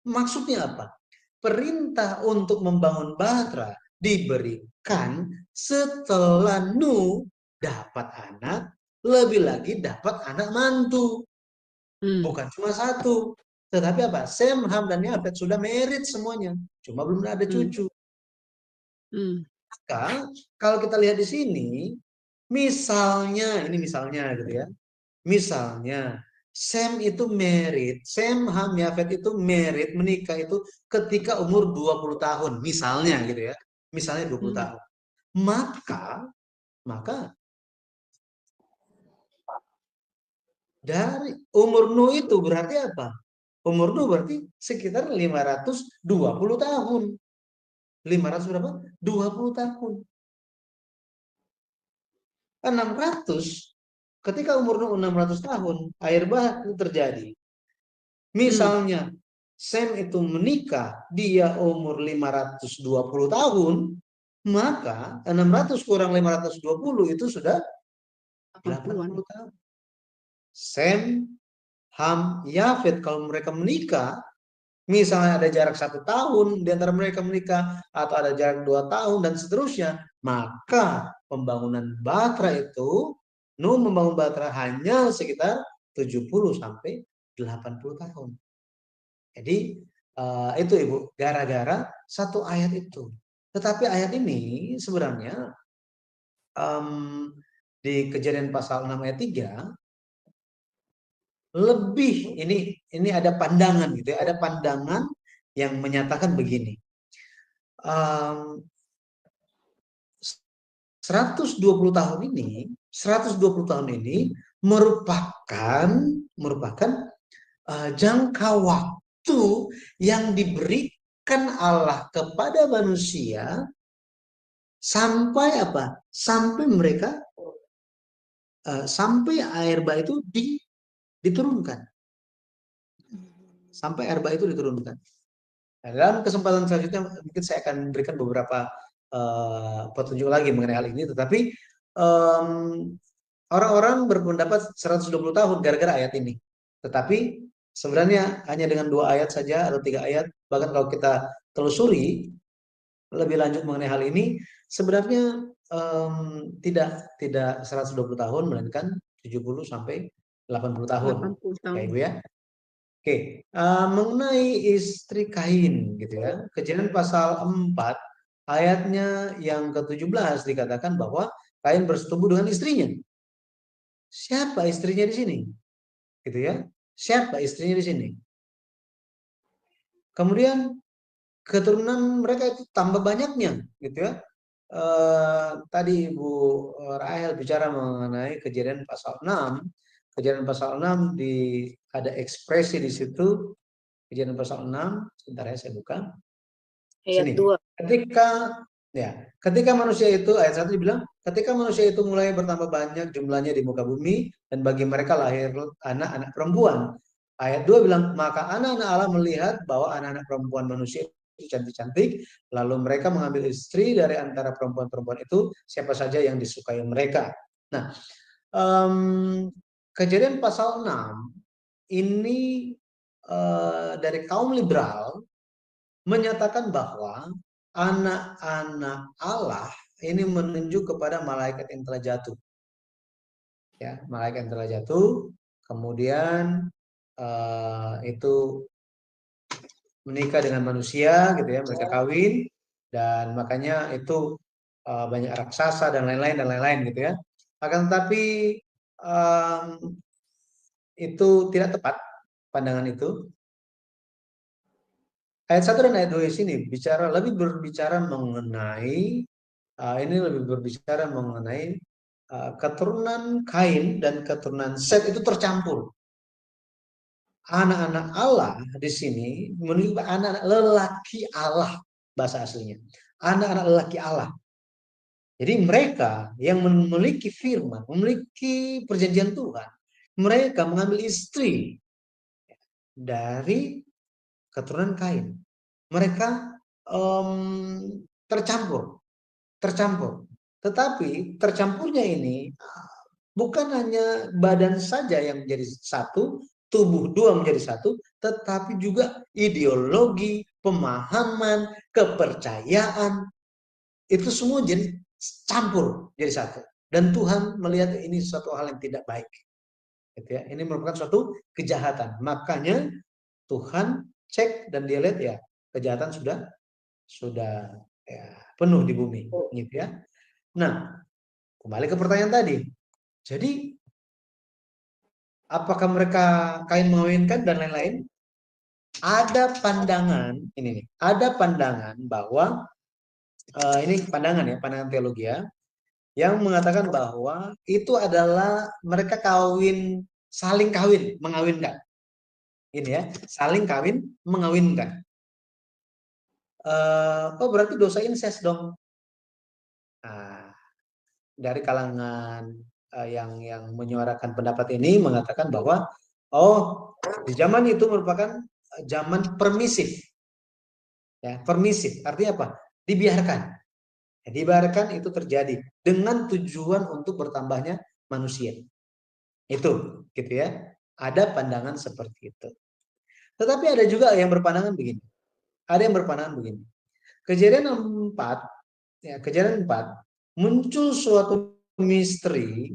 Maksudnya apa? Perintah untuk membangun Bahtera diberikan setelah Nuh dapat anak, lebih lagi dapat anak mantu. Bukan cuma satu, tetapi apa? Sem, Ham, dan Yafet sudah married semuanya, cuma belum ada cucu. Maka kalau kita lihat di sini, misalnya gitu ya. Misalnya Sem itu married, Sem, Ham, Yafet itu married, menikah itu ketika umur 20 tahun, misalnya gitu ya. misalnya 20 tahun. Maka dari umur Nuh itu berarti apa? Umur Nuh berarti sekitar 520 tahun. 500 berapa? 20 tahun. 600, ketika umur Nuh 600 tahun, air bah itu terjadi. Misalnya Sem itu menikah, dia umur 520 tahun, maka 600 kurang 520 itu sudah 80 tahun. Sem, Ham, Yafet kalau mereka menikah, misalnya ada jarak 1 tahun di antara mereka menikah, atau ada jarak 2 tahun dan seterusnya, maka pembangunan Batra itu, Nuh membangun Batra hanya sekitar 70 sampai 80 tahun. Jadi itu Ibu, gara-gara satu ayat itu. Tetapi ayat ini sebenarnya di Kejadian pasal 6 ayat 3 lebih ini ada pandangan gitu ya, ada pandangan yang menyatakan begini. 120 tahun ini merupakan jangka waktu yang diberikan Allah kepada manusia sampai apa? Sampai mereka sampai air bah itu diturunkan. Sampai air bah itu diturunkan. Nah, dalam kesempatan selanjutnya mungkin saya akan berikan beberapa petunjuk lagi mengenai hal ini, tetapi orang-orang berpendapat 120 tahun gara-gara ayat ini. Tetapi sebenarnya hanya dengan 2 ayat saja atau 3 ayat, bahkan kalau kita telusuri lebih lanjut mengenai hal ini, sebenarnya tidak 120 tahun, melainkan 70 sampai 80 tahun. 80 tahun. Ya Ibu ya. Oke, mengenai istri Kain gitu ya. Kejadian pasal 4 ayatnya yang ke-17 dikatakan bahwa Kain bersetubuh dengan istrinya. Siapa istrinya di sini? Gitu ya. Siapa istrinya di sini? Kemudian keturunan mereka itu tambah banyaknya gitu ya. Tadi Ibu Rahel bicara mengenai Kejadian pasal 6. Kejadian pasal 6 ada ekspresi di situ. Kejadian pasal 6, sebentar ya saya buka. Ayat Sini. 2. Ketika manusia itu, ayat 1 dibilang, ketika manusia itu mulai bertambah banyak jumlahnya di muka bumi, dan bagi mereka lahir anak-anak perempuan. Ayat 2 bilang, maka anak-anak Allah melihat bahwa anak-anak perempuan manusia itu cantik-cantik, lalu mereka mengambil istri dari antara perempuan-perempuan itu, siapa saja yang disukai mereka. Nah, Kejadian pasal 6 ini dari kaum liberal menyatakan bahwa anak-anak Allah ini menunjuk kepada malaikat yang telah jatuh. Ya, malaikat yang telah jatuh, kemudian itu menikah dengan manusia gitu ya, mereka kawin, dan makanya itu banyak raksasa dan lain-lain gitu ya. Akan tetapi itu tidak tepat pandangan itu. Ayat 1 dan ayat 2 di sini lebih berbicara mengenai keturunan Kain dan keturunan Set itu tercampur. Anak-anak Allah di sini menunjuk anak-anak lelaki Allah, bahasa aslinya. Anak-anak lelaki Allah. Jadi mereka yang memiliki firman, memiliki perjanjian Tuhan, mereka mengambil istri dari keturunan Kain. Mereka tercampur. Tetapi tercampurnya ini bukan hanya badan saja yang menjadi satu, tubuh dua menjadi satu, tetapi juga ideologi, pemahaman, kepercayaan, itu semua jadi campur jadi satu. Dan Tuhan melihat ini suatu hal yang tidak baik. Gitu ya. Ini merupakan suatu kejahatan. Makanya Tuhan cek dan dia lihat ya kejahatan sudah ya, penuh di bumi, gitu ya. Nah, kembali ke pertanyaan tadi. Jadi apakah mereka Kain mengawinkan dan lain-lain? Ada pandangan ini nih, ada pandangan bahwa ini pandangan ya, pandangan teologi ya, yang mengatakan bahwa itu adalah mereka saling kawin, mengawinkan. Ini ya, saling kawin, mengawinkan. Oh berarti dosa incest dong. Nah, dari kalangan yang menyuarakan pendapat ini mengatakan bahwa di zaman itu merupakan zaman permisif. Ya, permisif artinya apa? Dibiarkan. Ya, dibiarkan itu terjadi dengan tujuan untuk bertambahnya manusia. Itu, gitu ya. Ada pandangan seperti itu. Tetapi ada juga yang berpandangan begini. Ada yang berpandangan begini. Kejadian 4 muncul suatu misteri,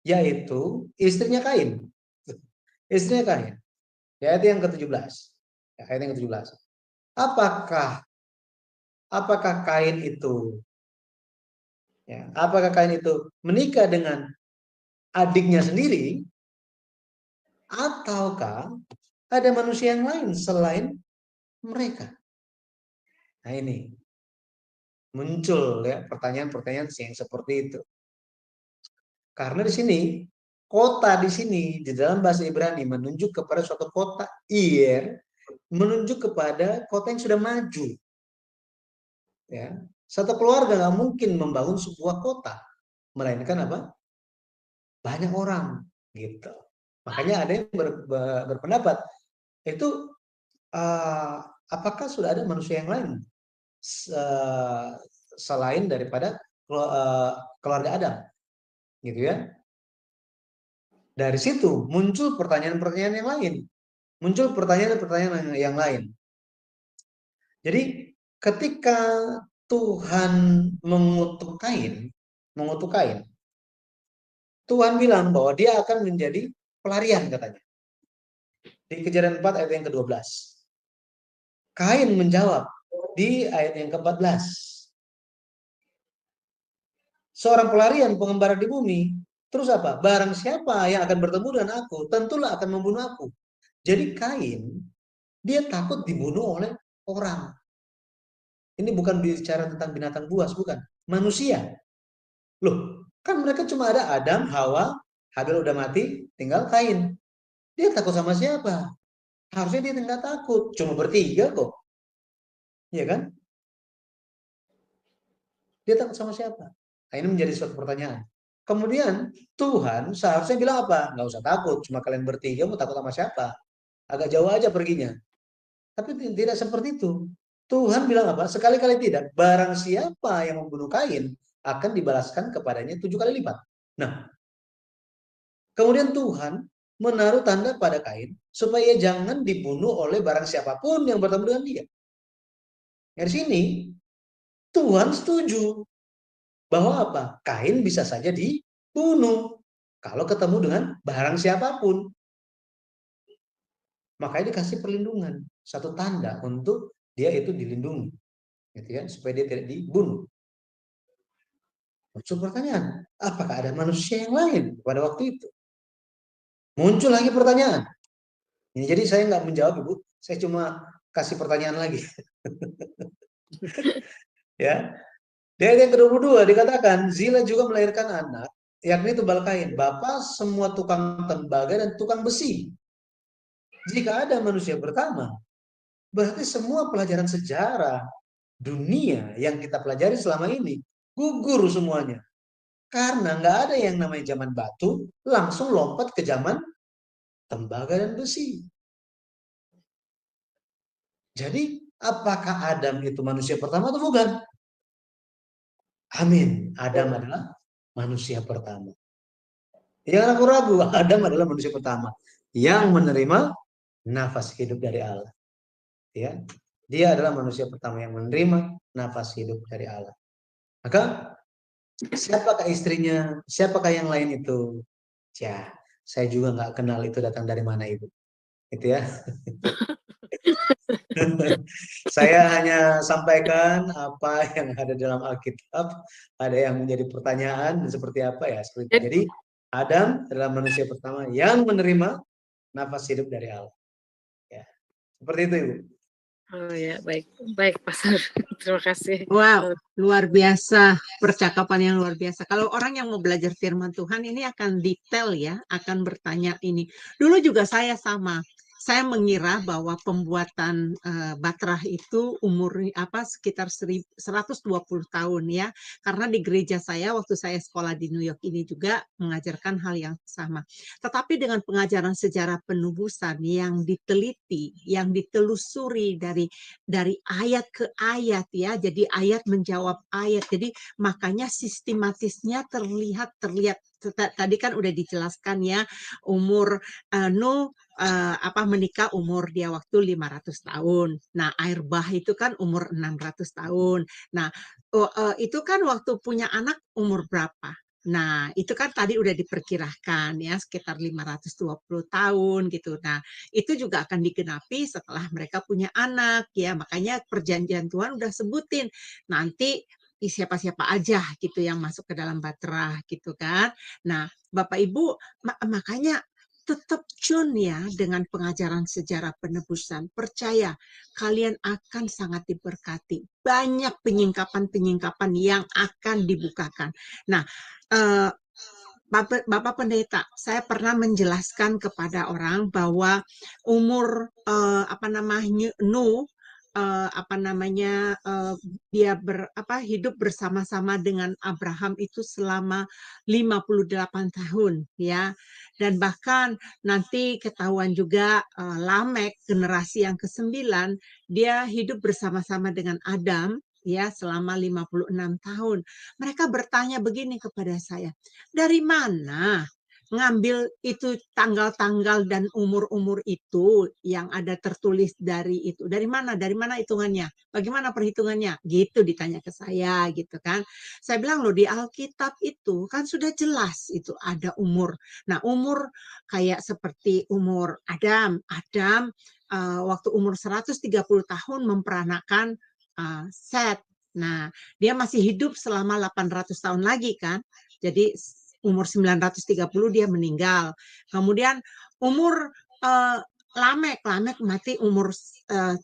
yaitu istrinya Kain. Istrinya Kain. Di ayat yang ke-17. Ayat yang ke-17. Apakah Kain itu menikah dengan adiknya sendiri, ataukah ada manusia yang lain selain mereka? Nah ini muncul ya pertanyaan-pertanyaan yang seperti itu. Karena di sini kota di sini di dalam bahasa Ibrani menunjuk kepada suatu kota menunjuk kepada kota yang sudah maju. Ya, satu keluarga nggak mungkin membangun sebuah kota, melainkan apa? Banyak orang, gitu. Makanya ada yang berpendapat itu apakah sudah ada manusia yang lain selain daripada keluarga Adam, gitu ya? Dari situ muncul pertanyaan-pertanyaan yang lain, muncul pertanyaan-pertanyaan yang lain. Jadi ketika Tuhan mengutuk Kain, Tuhan bilang bahwa dia akan menjadi pelarian katanya. Di Kejadian 4 ayat yang ke-12. Kain menjawab di ayat yang ke-14. Seorang pelarian pengembara di bumi. Terus apa? Barang siapa yang akan bertemu dengan aku, tentulah akan membunuh aku. Jadi Kain, dia takut dibunuh oleh orang. Ini bukan bicara tentang binatang buas, bukan. Manusia. Loh, kan mereka cuma ada Adam, Hawa, Habil udah mati, tinggal Kain. Dia takut sama siapa? Harusnya dia nggak takut, cuma bertiga kok. Iya kan? Dia takut sama siapa? Nah, ini menjadi suatu pertanyaan. Kemudian Tuhan seharusnya bilang apa? Nggak usah takut, cuma kalian bertiga mau takut sama siapa? Agak jauh aja perginya. Tapi tidak seperti itu. Tuhan bilang apa? Sekali-kali tidak. Barang siapa yang membunuh Kain akan dibalaskan kepadanya 7 kali lipat. Nah, kemudian Tuhan menaruh tanda pada Kain supaya jangan dibunuh oleh barang siapapun yang bertemu dengan dia. Dari sini Tuhan setuju bahwa apa? Kain bisa saja dibunuh kalau ketemu dengan barang siapapun. Makanya dikasih perlindungan, satu tanda untuk dia itu dilindungi, gitu ya, supaya dia tidak dibunuh. Muncul pertanyaan, apakah ada manusia yang lain pada waktu itu? Muncul lagi pertanyaan. Jadi saya nggak menjawab, Ibu, saya cuma kasih pertanyaan lagi. Ya. Di ayat yang ke-22 dikatakan, Zila juga melahirkan anak, yakni Tubal Kain, bapak semua tukang tembaga dan tukang besi. Jika ada manusia pertama, berarti semua pelajaran sejarah dunia yang kita pelajari selama ini gugur semuanya. Karena nggak ada yang namanya zaman batu, langsung lompat ke zaman tembaga dan besi. Jadi, apakah Adam itu manusia pertama atau bukan? Amin. Adam adalah manusia pertama. Jangan aku ragu, Adam adalah manusia pertama yang menerima nafas hidup dari Allah. Ya, dia adalah manusia pertama yang menerima nafas hidup dari Allah. Maka siapakah istrinya? Siapakah yang lain itu? Ya, saya juga nggak kenal itu datang dari mana Ibu. Itu ya. Saya hanya sampaikan apa yang ada dalam Alkitab, ada yang menjadi pertanyaan seperti apa ya. Seperti itu. Jadi Adam adalah manusia pertama yang menerima nafas hidup dari Allah. Ya, seperti itu Ibu. Oh ya, baik. Baik, Pastor. Terima kasih. Wow, luar biasa, percakapan yang luar biasa. Kalau orang yang mau belajar firman Tuhan ini akan detail ya, akan bertanya ini. Dulu juga saya sama. Saya mengira bahwa pembuatan Batrah itu umur sekitar 120 tahun ya. Karena di gereja saya waktu saya sekolah di New York ini juga mengajarkan hal yang sama. Tetapi dengan pengajaran sejarah penubusan yang diteliti, yang ditelusuri dari ayat ke ayat ya. Jadi ayat menjawab ayat. Jadi makanya sistematisnya terlihat tadi kan udah dijelaskan ya, umur Nuh menikah umur dia waktu 500 tahun. Nah, air bah itu kan umur 600 tahun. Nah, itu kan waktu punya anak umur berapa? Nah, itu kan tadi udah diperkirakan ya sekitar 520 tahun gitu. Nah, itu juga akan digenapi setelah mereka punya anak ya. Makanya perjanjian Tuhan udah sebutin nanti siapa-siapa aja gitu yang masuk ke dalam Batrah gitu kan. Nah, Bapak Ibu makanya tetap tune ya dengan pengajaran sejarah penebusan. Percaya kalian akan sangat diberkati. Banyak penyingkapan-penyingkapan yang akan dibukakan. Nah, Bapak Pendeta, saya pernah menjelaskan kepada orang bahwa umur Nuh dia hidup bersama-sama dengan Abraham itu selama 58 tahun ya. Dan bahkan nanti ketahuan juga Lamek generasi yang ke-9 dia hidup bersama-sama dengan Adam ya selama 56 tahun. Mereka bertanya begini kepada saya, dari mana ngambil itu tanggal-tanggal dan umur-umur itu yang ada tertulis dari itu? Dari mana? Dari mana hitungannya? Bagaimana perhitungannya? Gitu ditanya ke saya gitu kan. Saya bilang loh di Alkitab itu kan sudah jelas itu ada umur. Nah, umur kayak seperti umur Adam. Adam waktu umur 130 tahun memperanakan Set. Nah, dia masih hidup selama 800 tahun lagi kan. Jadi umur 930 dia meninggal. Kemudian umur Lamek mati umur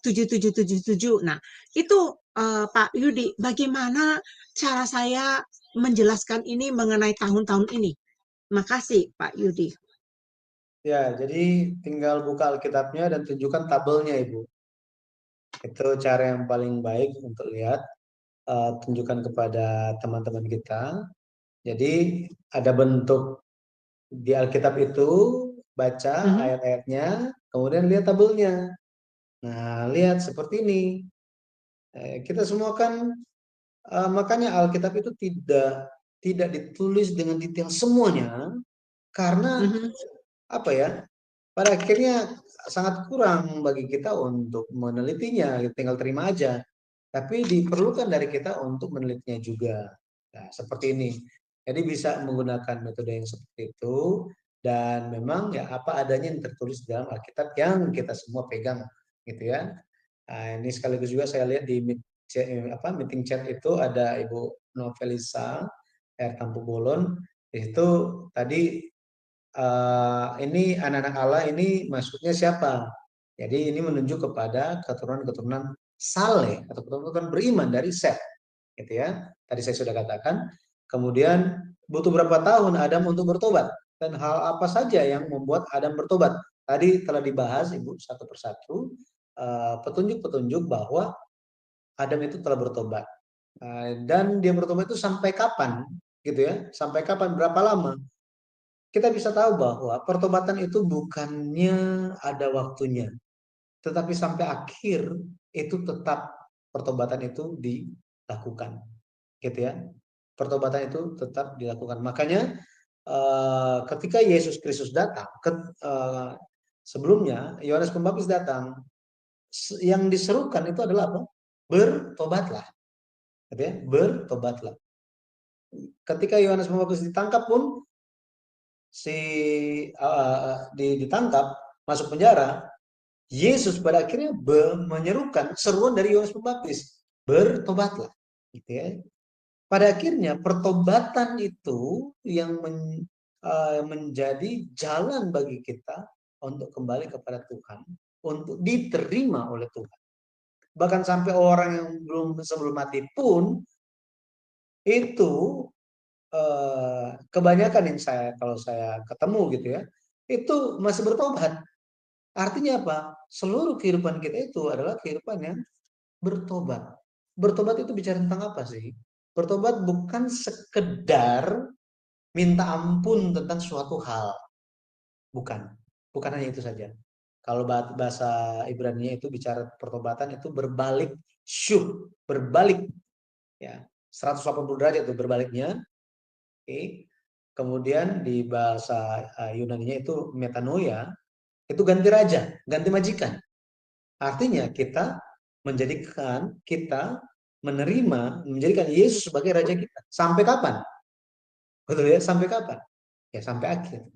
7777. Nah, itu Pak Yudi, bagaimana cara saya menjelaskan ini mengenai tahun-tahun ini? Makasih Pak Yudi. Ya, jadi tinggal buka Alkitabnya dan tunjukkan tabelnya, Ibu. Itu cara yang paling baik untuk lihat. Tunjukkan kepada teman-teman kita. Jadi ada bentuk di Alkitab itu, baca ayat-ayatnya, kemudian lihat tabelnya. Nah, lihat seperti ini. Kita semua kan, makanya Alkitab itu tidak ditulis dengan detail semuanya, karena apa ya? Pada akhirnya sangat kurang bagi kita untuk menelitinya, tinggal terima aja. Tapi diperlukan dari kita untuk menelitinya juga. Nah, seperti ini. Jadi bisa menggunakan metode yang seperti itu, dan memang ya apa adanya yang tertulis dalam Alkitab yang kita semua pegang gitu ya. Nah, ini sekaligus juga saya lihat di meeting chat itu ada Ibu Novelisa R. Tampu Bolon. Itu tadi ini anak-anak Allah ini maksudnya siapa? Jadi ini menunjuk kepada keturunan-keturunan Saleh atau keturunan beriman dari Set, gitu ya. Tadi saya sudah katakan. Kemudian butuh berapa tahun Adam untuk bertobat dan hal apa saja yang membuat Adam bertobat? Tadi telah dibahas Ibu satu persatu petunjuk-petunjuk bahwa Adam itu telah bertobat dan dia bertobat itu sampai kapan, gitu ya? Sampai kapan? Berapa lama? Kita bisa tahu bahwa pertobatan itu bukannya ada waktunya, tetapi sampai akhir itu tetap pertobatan itu dilakukan, gitu ya. Pertobatan itu tetap dilakukan. Makanya ketika Yesus Kristus datang, sebelumnya Yohanes Pembaptis datang, yang diserukan itu adalah apa? Bertobatlah, gitu ya. Bertobatlah. Ketika Yohanes Pembaptis ditangkap pun ditangkap masuk penjara, Yesus pada akhirnya menyerukan seruan dari Yohanes Pembaptis, bertobatlah, gitu ya. Pada akhirnya pertobatan itu yang menjadi jalan bagi kita untuk kembali kepada Tuhan, untuk diterima oleh Tuhan. bahkan sampai orang yang sebelum mati pun itu kebanyakan yang kalau saya ketemu gitu ya, itu masih bertobat. Artinya apa? Seluruh kehidupan kita itu adalah kehidupan yang bertobat. Bertobat itu bicara tentang apa sih? Bertobat bukan sekedar minta ampun tentang suatu hal. Bukan. Bukan hanya itu saja. Kalau bahasa Ibrani itu bicara pertobatan itu berbalik, syuh, berbalik. Ya, 180 derajat itu berbaliknya. Oke. Kemudian di bahasa Yunani-nya itu metanoia, itu ganti raja, ganti majikan. Artinya kita menjadikan Yesus sebagai raja kita. Sampai kapan? Betul ya, sampai kapan? Ya sampai akhir.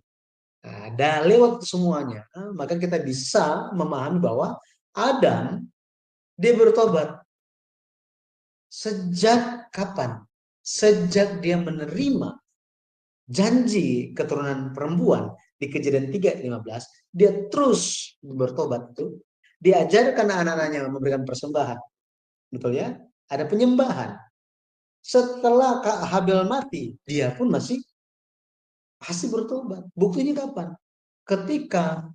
Nah, dan lewat semuanya, maka kita bisa memahami bahwa Adam, dia bertobat. Sejak kapan? Sejak dia menerima janji keturunan perempuan di Kejadian 3:15, dia terus bertobat itu. Diajarkan anak-anaknya memberikan persembahan. Betul ya? Ada penyembahan. Setelah Habel mati, dia pun masih bertobat. Buktinya kapan? Ketika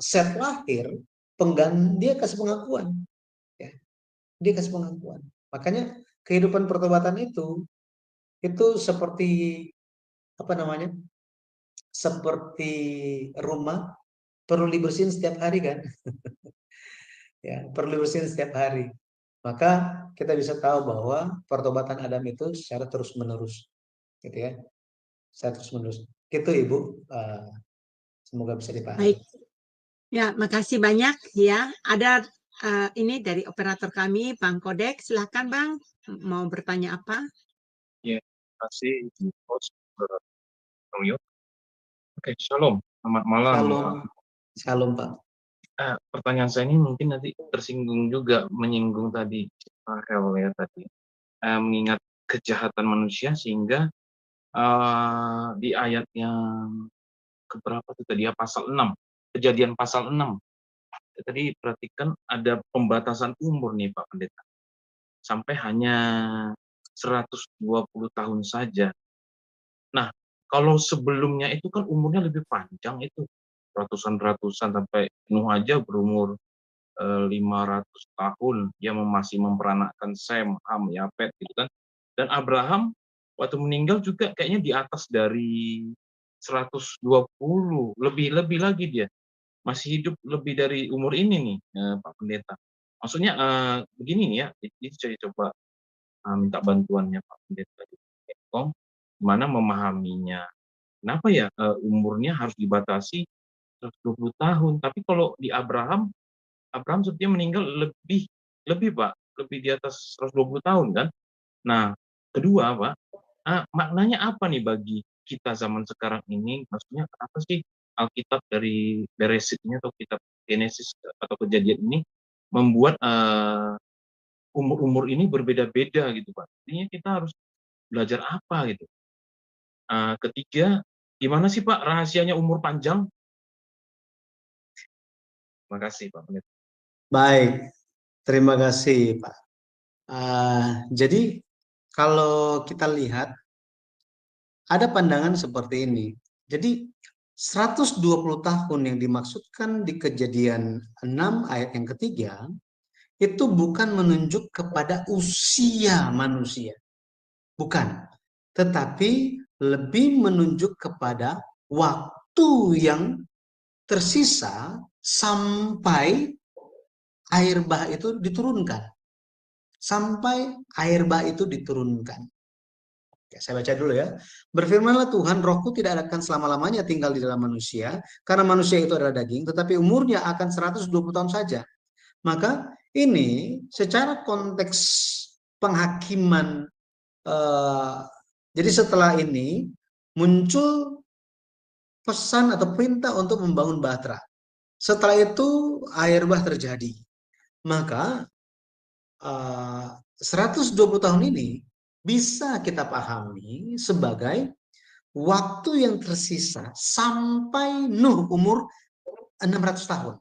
Set lahir, dia kasih pengakuan. Ya. Dia kasih pengakuan. Makanya kehidupan pertobatan itu seperti apa namanya? Seperti rumah perlu dibersihin setiap hari kan? Ya, perlu dibersihin setiap hari. Maka kita bisa tahu bahwa pertobatan Adam itu secara terus-menerus, gitu ya. Secara terus-menerus. Gitu Ibu. Semoga bisa dipahami. Baik. Ya, makasih banyak ya. Ada ini dari operator kami, Bang Kodek. Silahkan Bang, mau bertanya apa? Ya, terima kasih host Bang Yo. Oke, shalom. Selamat malam. Shalom. Shalom, Pak. Pertanyaan saya ini mungkin nanti tersinggung juga, menyinggung tadi Rahel ya tadi. Mengingat kejahatan manusia sehingga di ayat yang keberapa itu tadi ya, pasal 6. Kejadian pasal 6. Tadi perhatikan ada pembatasan umur nih Pak Pendeta. Sampai hanya 120 tahun saja. Nah, kalau sebelumnya itu kan umurnya lebih panjang itu. Ratusan-ratusan sampai Nuh aja berumur 500 tahun. Dia masih memperanakkan Sem, Ham, Yafet gitu kan. Dan Abraham waktu meninggal juga kayaknya di atas dari 120, lebih lagi dia. Masih hidup lebih dari umur ini nih, Pak Pendeta. Maksudnya begini nih ya, jadi saya coba minta bantuannya Pak Pendeta di Telkom, gimana memahaminya. Kenapa ya umurnya harus dibatasi 120 tahun? Tapi kalau di Abraham sepertinya meninggal lebih Pak, lebih di atas 120 tahun kan. Nah, kedua Pak, maknanya apa nih bagi kita zaman sekarang ini? Maksudnya kenapa sih Alkitab dari Beresit ini atau kitab Genesis atau Kejadian ini membuat umur-umur ini berbeda-beda gitu Pak. Artinya kita harus belajar apa gitu. Ketiga, gimana sih Pak rahasianya umur panjang? Terima kasih Pak Pendeta. Baik, terima kasih Pak. Jadi kalau kita lihat ada pandangan seperti ini. Jadi 120 tahun yang dimaksudkan di Kejadian 6 ayat yang ketiga itu bukan menunjuk kepada usia manusia. Bukan. Tetapi lebih menunjuk kepada waktu yang tersisa sampai air bah itu diturunkan. Sampai air bah itu diturunkan. Oke, saya baca dulu ya. Berfirmanlah Tuhan, rohku tidak akan selama-lamanya tinggal di dalam manusia, karena manusia itu adalah daging, tetapi umurnya akan 120 tahun saja. Maka ini secara konteks penghakiman, jadi setelah ini muncul pesan atau perintah untuk membangun bahtera. Setelah itu air bah terjadi. Maka 120 tahun ini bisa kita pahami sebagai waktu yang tersisa sampai Nuh umur 600 tahun.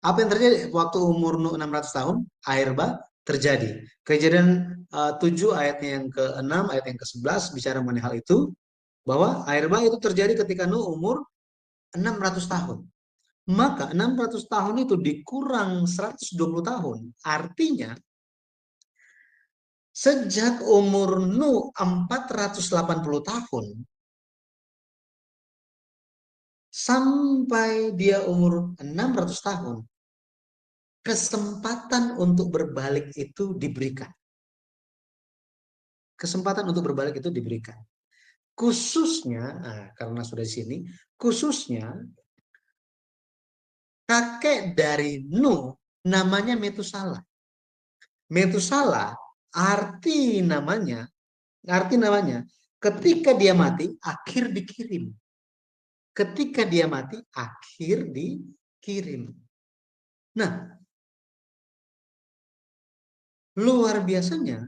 Apa yang terjadi waktu umur Nuh 600 tahun? Air bah terjadi. Kejadian 7 ayatnya yang ke-6, ayat yang ke-11 bicara mengenai hal itu, bahwa air bah itu terjadi ketika Nuh umur 600 tahun. Maka 600 tahun itu dikurang 120 tahun. Artinya sejak umur Nuh 480 tahun sampai dia umur 600 tahun, kesempatan untuk berbalik itu diberikan. Kesempatan untuk berbalik itu diberikan. Khususnya, karena sudah di sini, khususnya kakek dari Nuh namanya Metusala. Metusala arti namanya ketika dia mati akhir dikirim. Ketika dia mati akhir dikirim. Nah, luar biasanya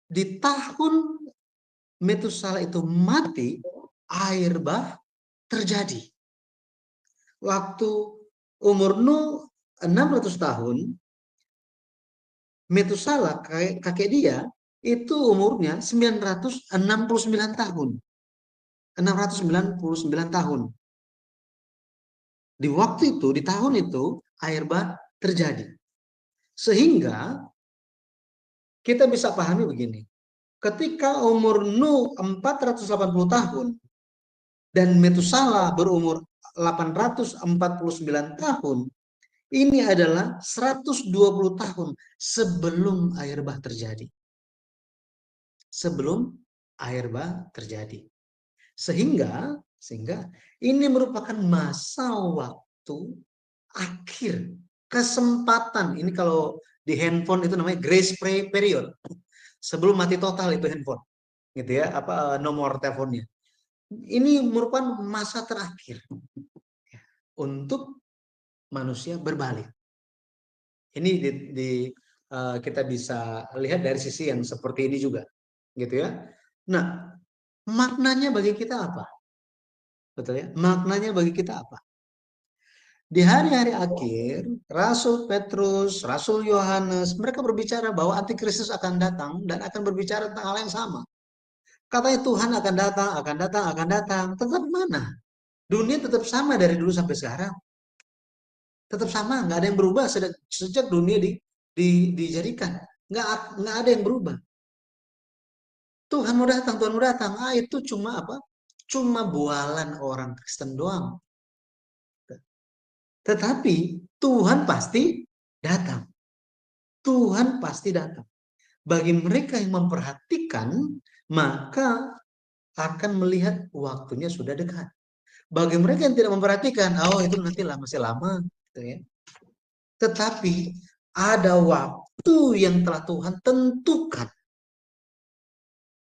di tahun Metusala itu mati, air bah terjadi. Waktu umur Nuh 600 tahun, Metusala kakek dia itu umurnya 969 tahun. 699 tahun. Di waktu itu, di tahun itu, air bah terjadi. Sehingga kita bisa pahami begini. Ketika umur Nuh 480 tahun dan Metusala berumur 849 tahun, ini adalah 120 tahun sebelum air bah terjadi. Sebelum air bah terjadi. Sehingga ini merupakan masa waktu akhir, kesempatan. Ini kalau di handphone itu namanya grace period. Sebelum mati total itu handphone. Gitu ya, nomor teleponnya. Ini merupakan masa terakhir untuk manusia berbalik. Ini kita bisa lihat dari sisi yang seperti ini juga. Gitu ya. Nah, maknanya bagi kita apa? Betul ya? Maknanya bagi kita apa? Di hari-hari akhir, Rasul Petrus, Rasul Yohanes, mereka berbicara bahwa antikristus akan datang dan akan berbicara tentang hal yang sama. Katanya Tuhan akan datang, akan datang, akan datang. Tetap mana? Dunia tetap sama dari dulu sampai sekarang. Tetap sama, nggak ada yang berubah sejak dunia dijadikan. Nggak ada yang berubah. Tuhan mau datang, Tuhan mau datang. Itu cuma apa? Cuma bualan orang Kristen doang. Tetapi Tuhan pasti datang. Tuhan pasti datang. Bagi mereka yang memperhatikan, maka akan melihat waktunya sudah dekat. Bagi mereka yang tidak memperhatikan, oh itu nanti masih lama. Gitu ya. Tetapi ada waktu yang telah Tuhan tentukan.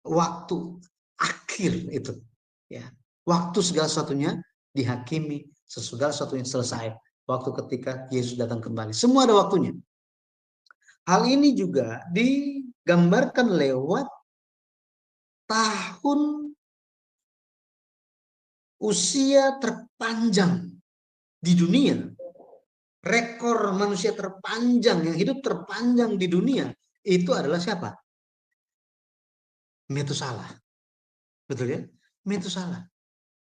Waktu akhir itu. Ya. Waktu segala sesuatunya dihakimi, segala sesuatunya selesai. Waktu ketika Yesus datang kembali. Semua ada waktunya. Hal ini juga digambarkan lewat tahun usia terpanjang di dunia. Rekor manusia terpanjang, yang hidup terpanjang di dunia, itu adalah siapa? Metusala. Betul ya? Metusala.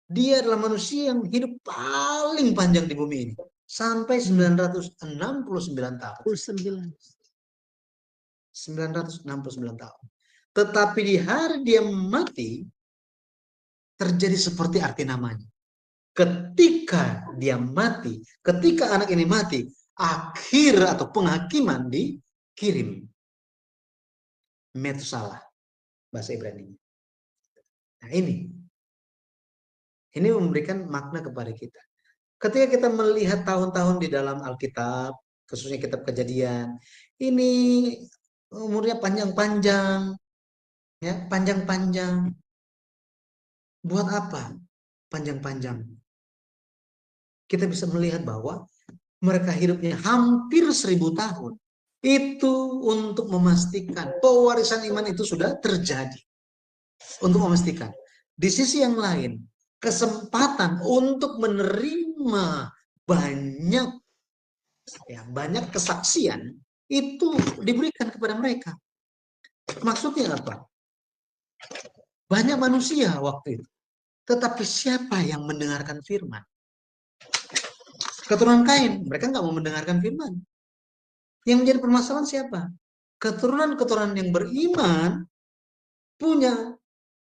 Dia adalah manusia yang hidup paling panjang di bumi ini. Sampai 969 tahun. 969 tahun. Tetapi di hari dia mati, terjadi seperti arti namanya. Ketika dia mati, ketika anak ini mati, akhir atau penghakiman dikirim. Metusala, bahasa Ibrani. Nah ini memberikan makna kepada kita. Ketika kita melihat tahun-tahun di dalam Alkitab, khususnya kitab Kejadian, ini umurnya panjang-panjang, ya panjang-panjang. Buat apa panjang-panjang? Kita bisa melihat bahwa mereka hidupnya hampir 1000 tahun. Itu untuk memastikan pewarisan iman itu sudah terjadi. Untuk memastikan. Di sisi yang lain, kesempatan untuk menerima banyak Ya, banyak kesaksian itu diberikan kepada mereka. Maksudnya apa? Banyak manusia waktu itu. Tetapi siapa yang mendengarkan firman? Keturunan Kain, mereka nggak mau mendengarkan firman. Yang menjadi permasalahan siapa? Keturunan-keturunan yang beriman, punya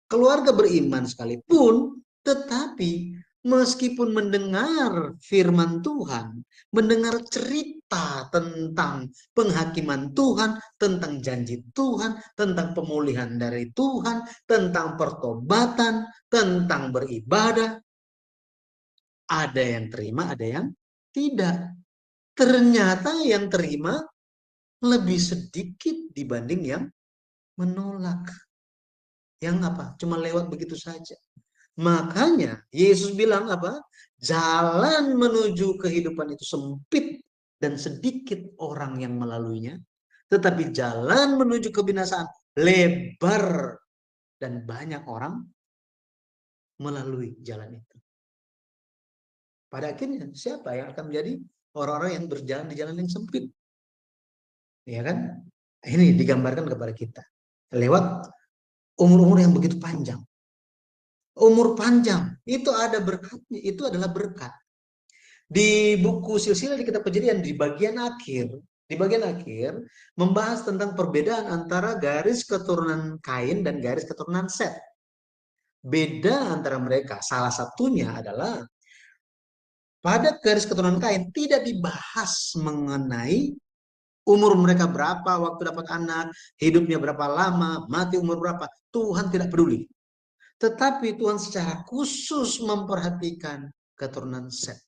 keluarga beriman sekalipun, tetapi meskipun mendengar firman Tuhan, mendengar cerita tentang penghakiman Tuhan, tentang janji Tuhan, tentang pemulihan dari Tuhan, tentang pertobatan, tentang beribadah, ada yang terima, ada yang tidak. Ternyata yang terima lebih sedikit dibanding yang menolak. Yang apa? Cuma lewat begitu saja. Makanya Yesus bilang apa? Jalan menuju kehidupan itu sempit dan sedikit orang yang melaluinya. Tetapi jalan menuju kebinasaan lebar dan banyak orang melalui jalan itu. Pada akhirnya siapa yang akan menjadi orang-orang yang berjalan di jalan yang sempit? Ya kan? Ini digambarkan kepada kita lewat umur-umur yang begitu panjang. Umur panjang itu ada berkatnya, itu adalah berkat. Di buku silsilah di kitab Kejadian di bagian akhir membahas tentang perbedaan antara garis keturunan Kain dan garis keturunan Set. Beda antara mereka salah satunya adalah pada garis keturunan Kain tidak dibahas mengenai umur mereka berapa, waktu dapat anak, hidupnya berapa lama, mati umur berapa. Tuhan tidak peduli. Tetapi Tuhan secara khusus memperhatikan keturunan Set.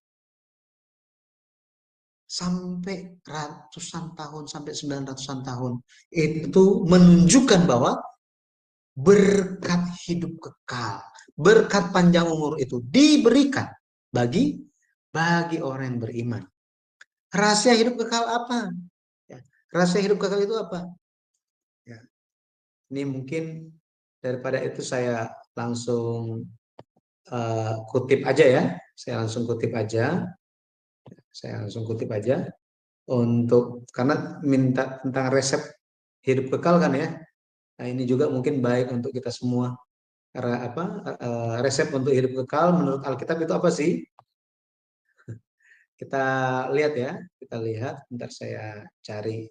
Sampai ratusan tahun, sampai 900-an tahun. Itu menunjukkan bahwa berkat hidup kekal, berkat panjang umur itu diberikan bagi orang yang beriman. Rahasia hidup kekal apa? Ya, rahasia hidup kekal itu apa? Ya, ini mungkin daripada itu saya langsung kutip aja ya. Saya langsung kutip aja untuk karena minta tentang resep hidup kekal kan ya. Nah, ini juga mungkin baik untuk kita semua. Resep untuk hidup kekal menurut Alkitab itu apa sih? Kita lihat ya, bentar saya cari.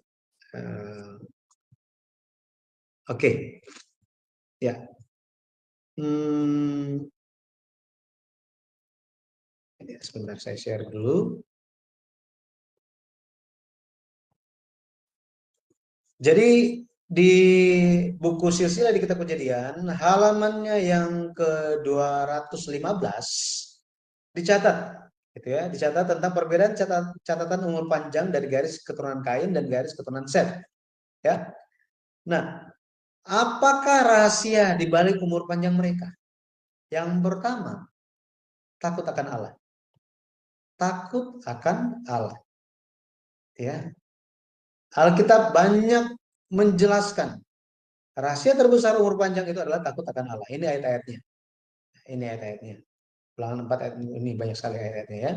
Oke. Ya. Sebentar saya share dulu. Jadi di buku silsilah di kitab Kejadian, halamannya yang ke-215 dicatat, gitu ya, dicatat tentang perbedaan catatan umur panjang dari garis keturunan Kain dan garis keturunan Set, ya. Nah, apakah rahasia di balik umur panjang mereka? Yang pertama, takut akan Allah. Takut akan Allah, ya. Alkitab banyak menjelaskan rahasia terbesar umur panjang itu adalah takut akan Allah. Ini ayat-ayatnya. Ulangan 4 ayat ini banyak sekali ayat-ayatnya ya.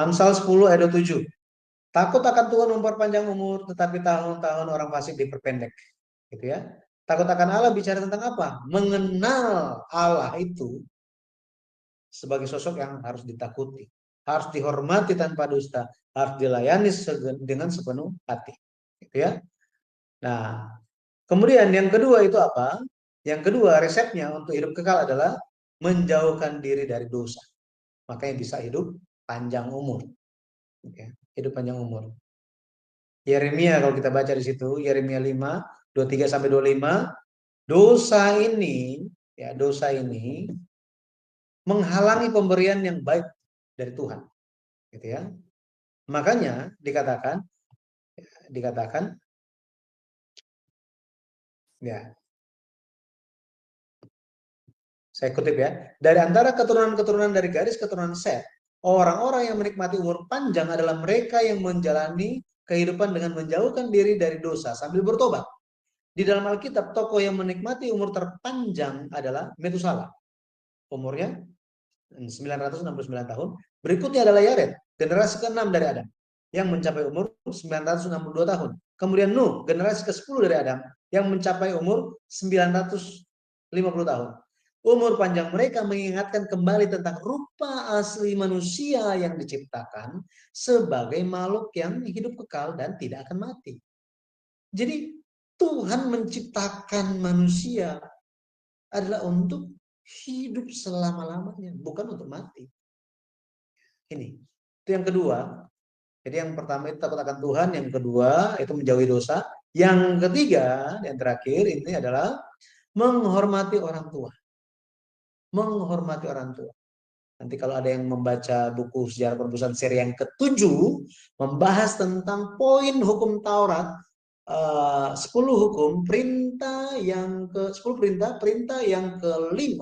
Amsal 10 ayat 7. Takut akan Tuhan memperpanjang umur, tetapi tahun-tahun orang fasik diperpendek. Gitu ya. Takut akan Allah bicara tentang apa? Mengenal Allah itu sebagai sosok yang harus ditakuti, harus dihormati tanpa dusta, harus dilayani dengan sepenuh hati. Gitu ya. Nah, kemudian yang kedua itu apa? Yang kedua resepnya untuk hidup kekal adalah menjauhkan diri dari dosa. Makanya bisa hidup panjang umur. Oke, hidup panjang umur. Yeremia kalau kita baca di situ, Yeremia 5, 23 sampai 25, dosa ini menghalangi pemberian yang baik dari Tuhan. Gitu ya. Makanya dikatakan ya. Saya kutip ya. Dari antara keturunan-keturunan dari garis keturunan Set, orang-orang yang menikmati umur panjang adalah mereka yang menjalani kehidupan dengan menjauhkan diri dari dosa sambil bertobat. Di dalam Alkitab, tokoh yang menikmati umur terpanjang adalah Metusalah. Umurnya 969 tahun. Berikutnya adalah Yared, generasi ke-6 dari Adam. yang mencapai umur 962 tahun. Kemudian Nuh, generasi ke-10 dari Adam, yang mencapai umur 950 tahun. Umur panjang mereka mengingatkan kembali tentang rupa asli manusia yang diciptakan sebagai makhluk yang hidup kekal dan tidak akan mati. Jadi Tuhan menciptakan manusia adalah untuk hidup selama-lamanya, bukan untuk mati. Ini. Itu yang kedua. Jadi yang pertama itu takut akan Tuhan, yang kedua itu menjauhi dosa. Yang ketiga, yang terakhir ini adalah menghormati orang tua. Menghormati orang tua. Nanti kalau ada yang membaca buku Sejarah Penebusan seri yang ke-7, membahas tentang poin hukum Taurat, 10 hukum, perintah yang ke-10 perintah yang ke-5,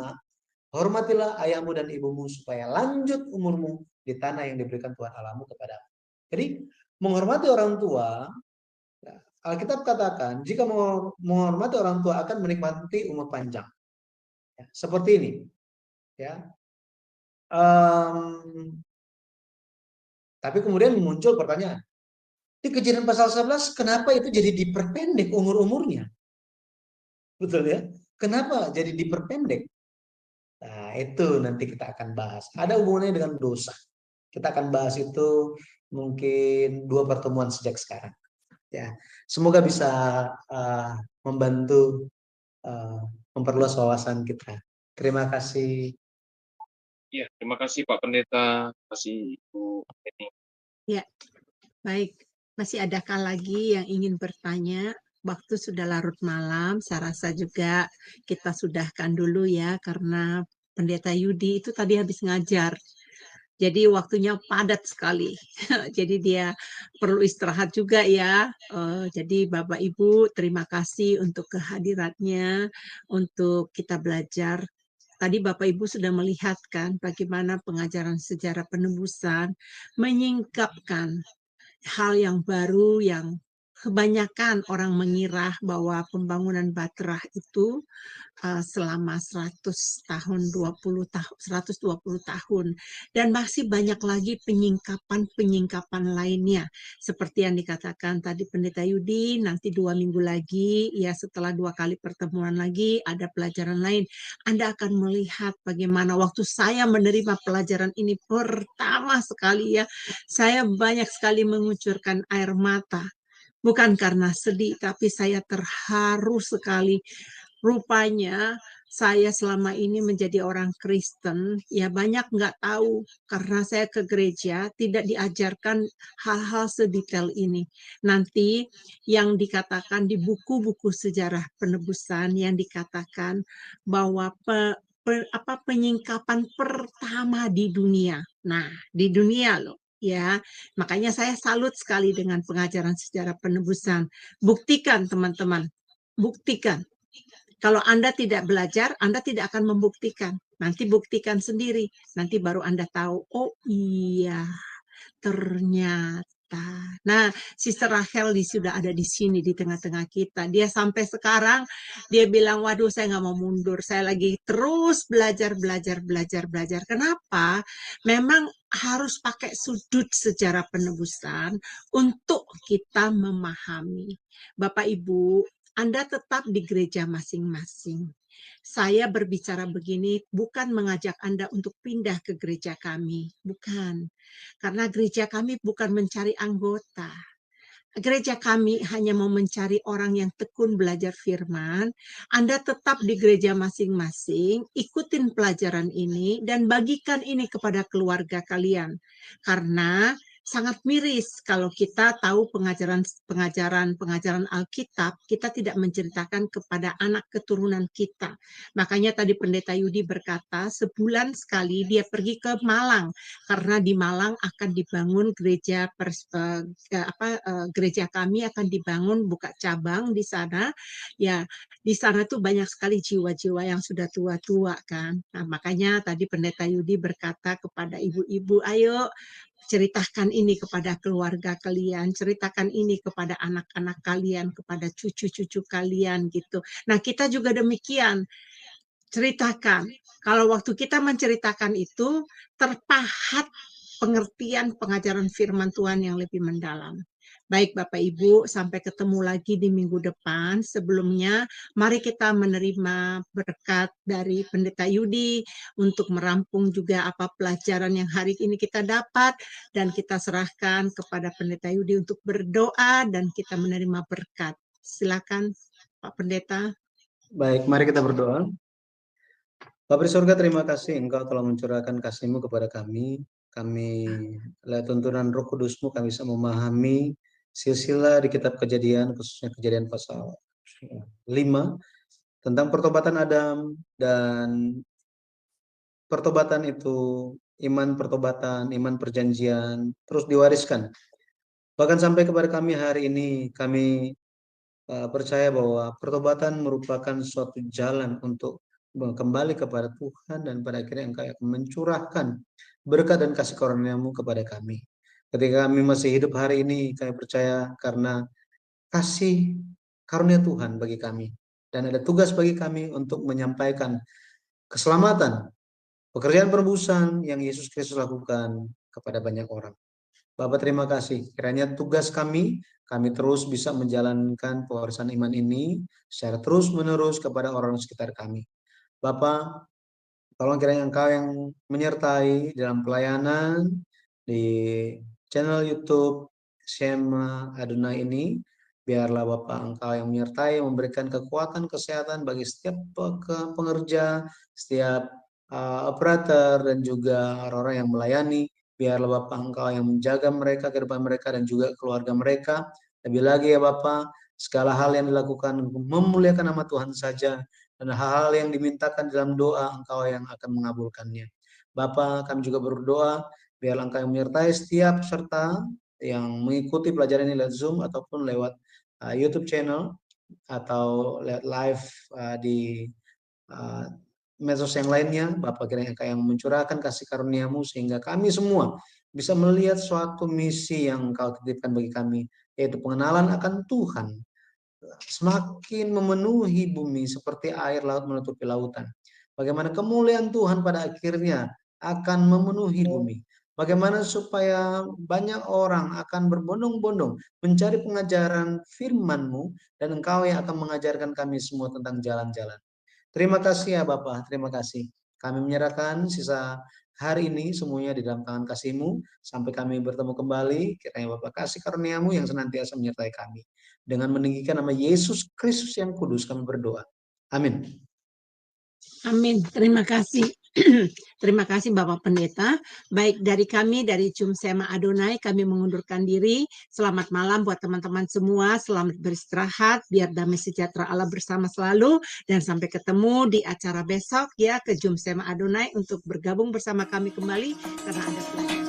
hormatilah ayahmu dan ibumu supaya lanjut umurmu di tanah yang diberikan Tuhan Allahmu kepadamu. Jadi menghormati orang tua, Alkitab katakan jika menghormati orang tua akan menikmati umur panjang. Ya, seperti ini. Ya. Tapi kemudian muncul pertanyaan. Di Kejadian pasal 11, kenapa itu jadi diperpendek umur-umurnya? Betul ya? Kenapa jadi diperpendek? Nah, itu nanti kita akan bahas. Ada hubungannya dengan dosa. Kita akan bahas itu mungkin 2 pertemuan sejak sekarang. Ya, semoga bisa membantu memperluas wawasan kita. Terima kasih. Ya, terima kasih Pak Pendeta, terima kasih Ibu Eni. Ya, baik. Masih adakah lagi yang ingin bertanya? Waktu sudah larut malam, saya rasa juga kita sudahkan dulu ya, karena Pendeta Yudi itu tadi habis ngajar. Jadi waktunya padat sekali. Jadi dia perlu istirahat juga ya. Jadi Bapak Ibu terima kasih untuk kehadirannya, untuk kita belajar. Tadi Bapak Ibu sudah melihat kan bagaimana pengajaran sejarah penebusan menyingkapkan hal yang baru yang kebanyakan orang mengira bahwa pembangunan Batra itu selama 100 tahun, 20 tahun, 120 tahun. Dan masih banyak lagi penyingkapan-penyingkapan lainnya. Seperti yang dikatakan tadi Pendeta Yudi, nanti 2 minggu lagi, ya setelah 2 kali pertemuan lagi, ada pelajaran lain. Anda akan melihat bagaimana waktu saya menerima pelajaran ini pertama sekali ya, saya banyak sekali mengucurkan air mata. Bukan karena sedih, tapi saya terharu sekali. Rupanya saya selama ini menjadi orang Kristen, ya banyak nggak tahu karena saya ke gereja tidak diajarkan hal-hal sedetail ini. Nanti yang dikatakan di buku-buku sejarah penebusan yang dikatakan bahwa penyingkapan pertama di dunia. Nah, di dunia loh. Ya, makanya saya salut sekali dengan pengajaran sejarah penebusan. Buktikan teman-teman, buktikan. Kalau Anda tidak belajar, Anda tidak akan membuktikan. Nanti buktikan sendiri. Nanti baru Anda tahu, oh iya, ternyata. Nah, Sister Rachel sudah ada di sini, di tengah-tengah kita. Dia sampai sekarang, dia bilang, waduh saya nggak mau mundur. Saya lagi terus belajar. Kenapa? Memang harus pakai sudut sejarah penebusan untuk kita memahami. Bapak Ibu, Anda tetap di gereja masing-masing. Saya berbicara begini bukan mengajak Anda untuk pindah ke gereja kami, bukan. Karena gereja kami bukan mencari anggota. Gereja kami hanya mau mencari orang yang tekun belajar firman. Anda tetap di gereja masing-masing, ikutin pelajaran ini dan bagikan ini kepada keluarga kalian. Karena sangat miris kalau kita tahu pengajaran Alkitab, kita tidak menceritakan kepada anak keturunan kita. Makanya tadi Pendeta Yudi berkata, sebulan sekali dia pergi ke Malang, karena di Malang akan dibangun gereja gereja kami akan dibangun, buka cabang di sana. Ya, di sana tuh banyak sekali jiwa-jiwa yang sudah tua-tua kan. Nah, makanya tadi Pendeta Yudi berkata kepada ibu-ibu, ayo ceritakan ini kepada keluarga kalian, ceritakan ini kepada anak-anak kalian, kepada cucu-cucu kalian gitu. Nah, kita juga demikian. Ceritakan. Kalau waktu kita menceritakan itu terpahat pengertian pengajaran firman Tuhan yang lebih mendalam. Baik Bapak Ibu, sampai ketemu lagi di minggu depan. Sebelumnya, mari kita menerima berkat dari Pendeta Yudi untuk merampung juga apa pelajaran yang hari ini kita dapat, dan kita serahkan kepada Pendeta Yudi untuk berdoa dan kita menerima berkat. Silakan Pak Pendeta. Baik, mari kita berdoa. Bapa di surga, terima kasih Engkau telah mencurahkan kasih-Mu kepada kami. Kami, lewat tuntunan Roh Kudus-Mu, kami bisa memahami silsilah di kitab Kejadian, khususnya Kejadian pasal 5, tentang pertobatan Adam, dan pertobatan itu, iman pertobatan, iman perjanjian, terus diwariskan. Bahkan sampai kepada kami hari ini, kami percaya bahwa pertobatan merupakan suatu jalan untuk kembali kepada Tuhan, dan pada akhirnya Engkau akan mencurahkan berkat dan kasih karunia-Mu kepada kami. Ketika kami masih hidup hari ini, kami percaya karena kasih karunia Tuhan bagi kami, dan ada tugas bagi kami untuk menyampaikan keselamatan, pekerjaan penebusan yang Yesus Kristus lakukan kepada banyak orang. Bapak terima kasih, kiranya tugas kami terus bisa menjalankan pewarisan iman ini secara terus menerus kepada orang sekitar kami. Bapak, tolong kiranya Engkau yang menyertai dalam pelayanan di channel YouTube Shema Adonai ini. Biarlah Bapak Engkau yang menyertai, memberikan kekuatan kesehatan bagi setiap pengerja, setiap operator, dan juga orang-orang yang melayani. Biarlah Bapak Engkau yang menjaga mereka, kehidupan mereka, dan juga keluarga mereka. Lebih lagi ya Bapak, segala hal yang dilakukan memuliakan nama Tuhan saja, dan hal-hal yang dimintakan dalam doa Engkau yang akan mengabulkannya. Bapak, kami juga berdoa, biarlah Engkau yang menyertai setiap peserta yang mengikuti pelajaran ini lewat Zoom ataupun lewat YouTube channel atau lewat live di medsos yang lainnya. Bapak kiranya Engkau yang mencurahkan kasih karunia-Mu sehingga kami semua bisa melihat suatu misi yang Engkau titipkan bagi kami, yaitu pengenalan akan Tuhan semakin memenuhi bumi seperti air laut menutupi lautan. Bagaimana kemuliaan Tuhan pada akhirnya akan memenuhi bumi. Bagaimana supaya banyak orang akan berbondong-bondong mencari pengajaran firman-Mu, dan Engkau yang akan mengajarkan kami semua tentang jalan-jalan. Terima kasih ya Bapak, terima kasih. Kami menyerahkan sisa hari ini semuanya di dalam tangan kasih-Mu. Sampai kami bertemu kembali, kiranya Bapak kasih karunia-Mu yang senantiasa menyertai kami. Dengan meninggikan nama Yesus Kristus yang kudus kami berdoa. Amin. Amin. Terima kasih. Terima kasih Bapak Pendeta. Baik, dari kami, dari Cum Shema Adonai, kami mengundurkan diri. Selamat malam buat teman-teman semua. Selamat beristirahat. Biar damai sejahtera Allah bersama selalu. Dan sampai ketemu di acara besok ya ke Cum Shema Adonai untuk bergabung bersama kami kembali karena ada pelajaran.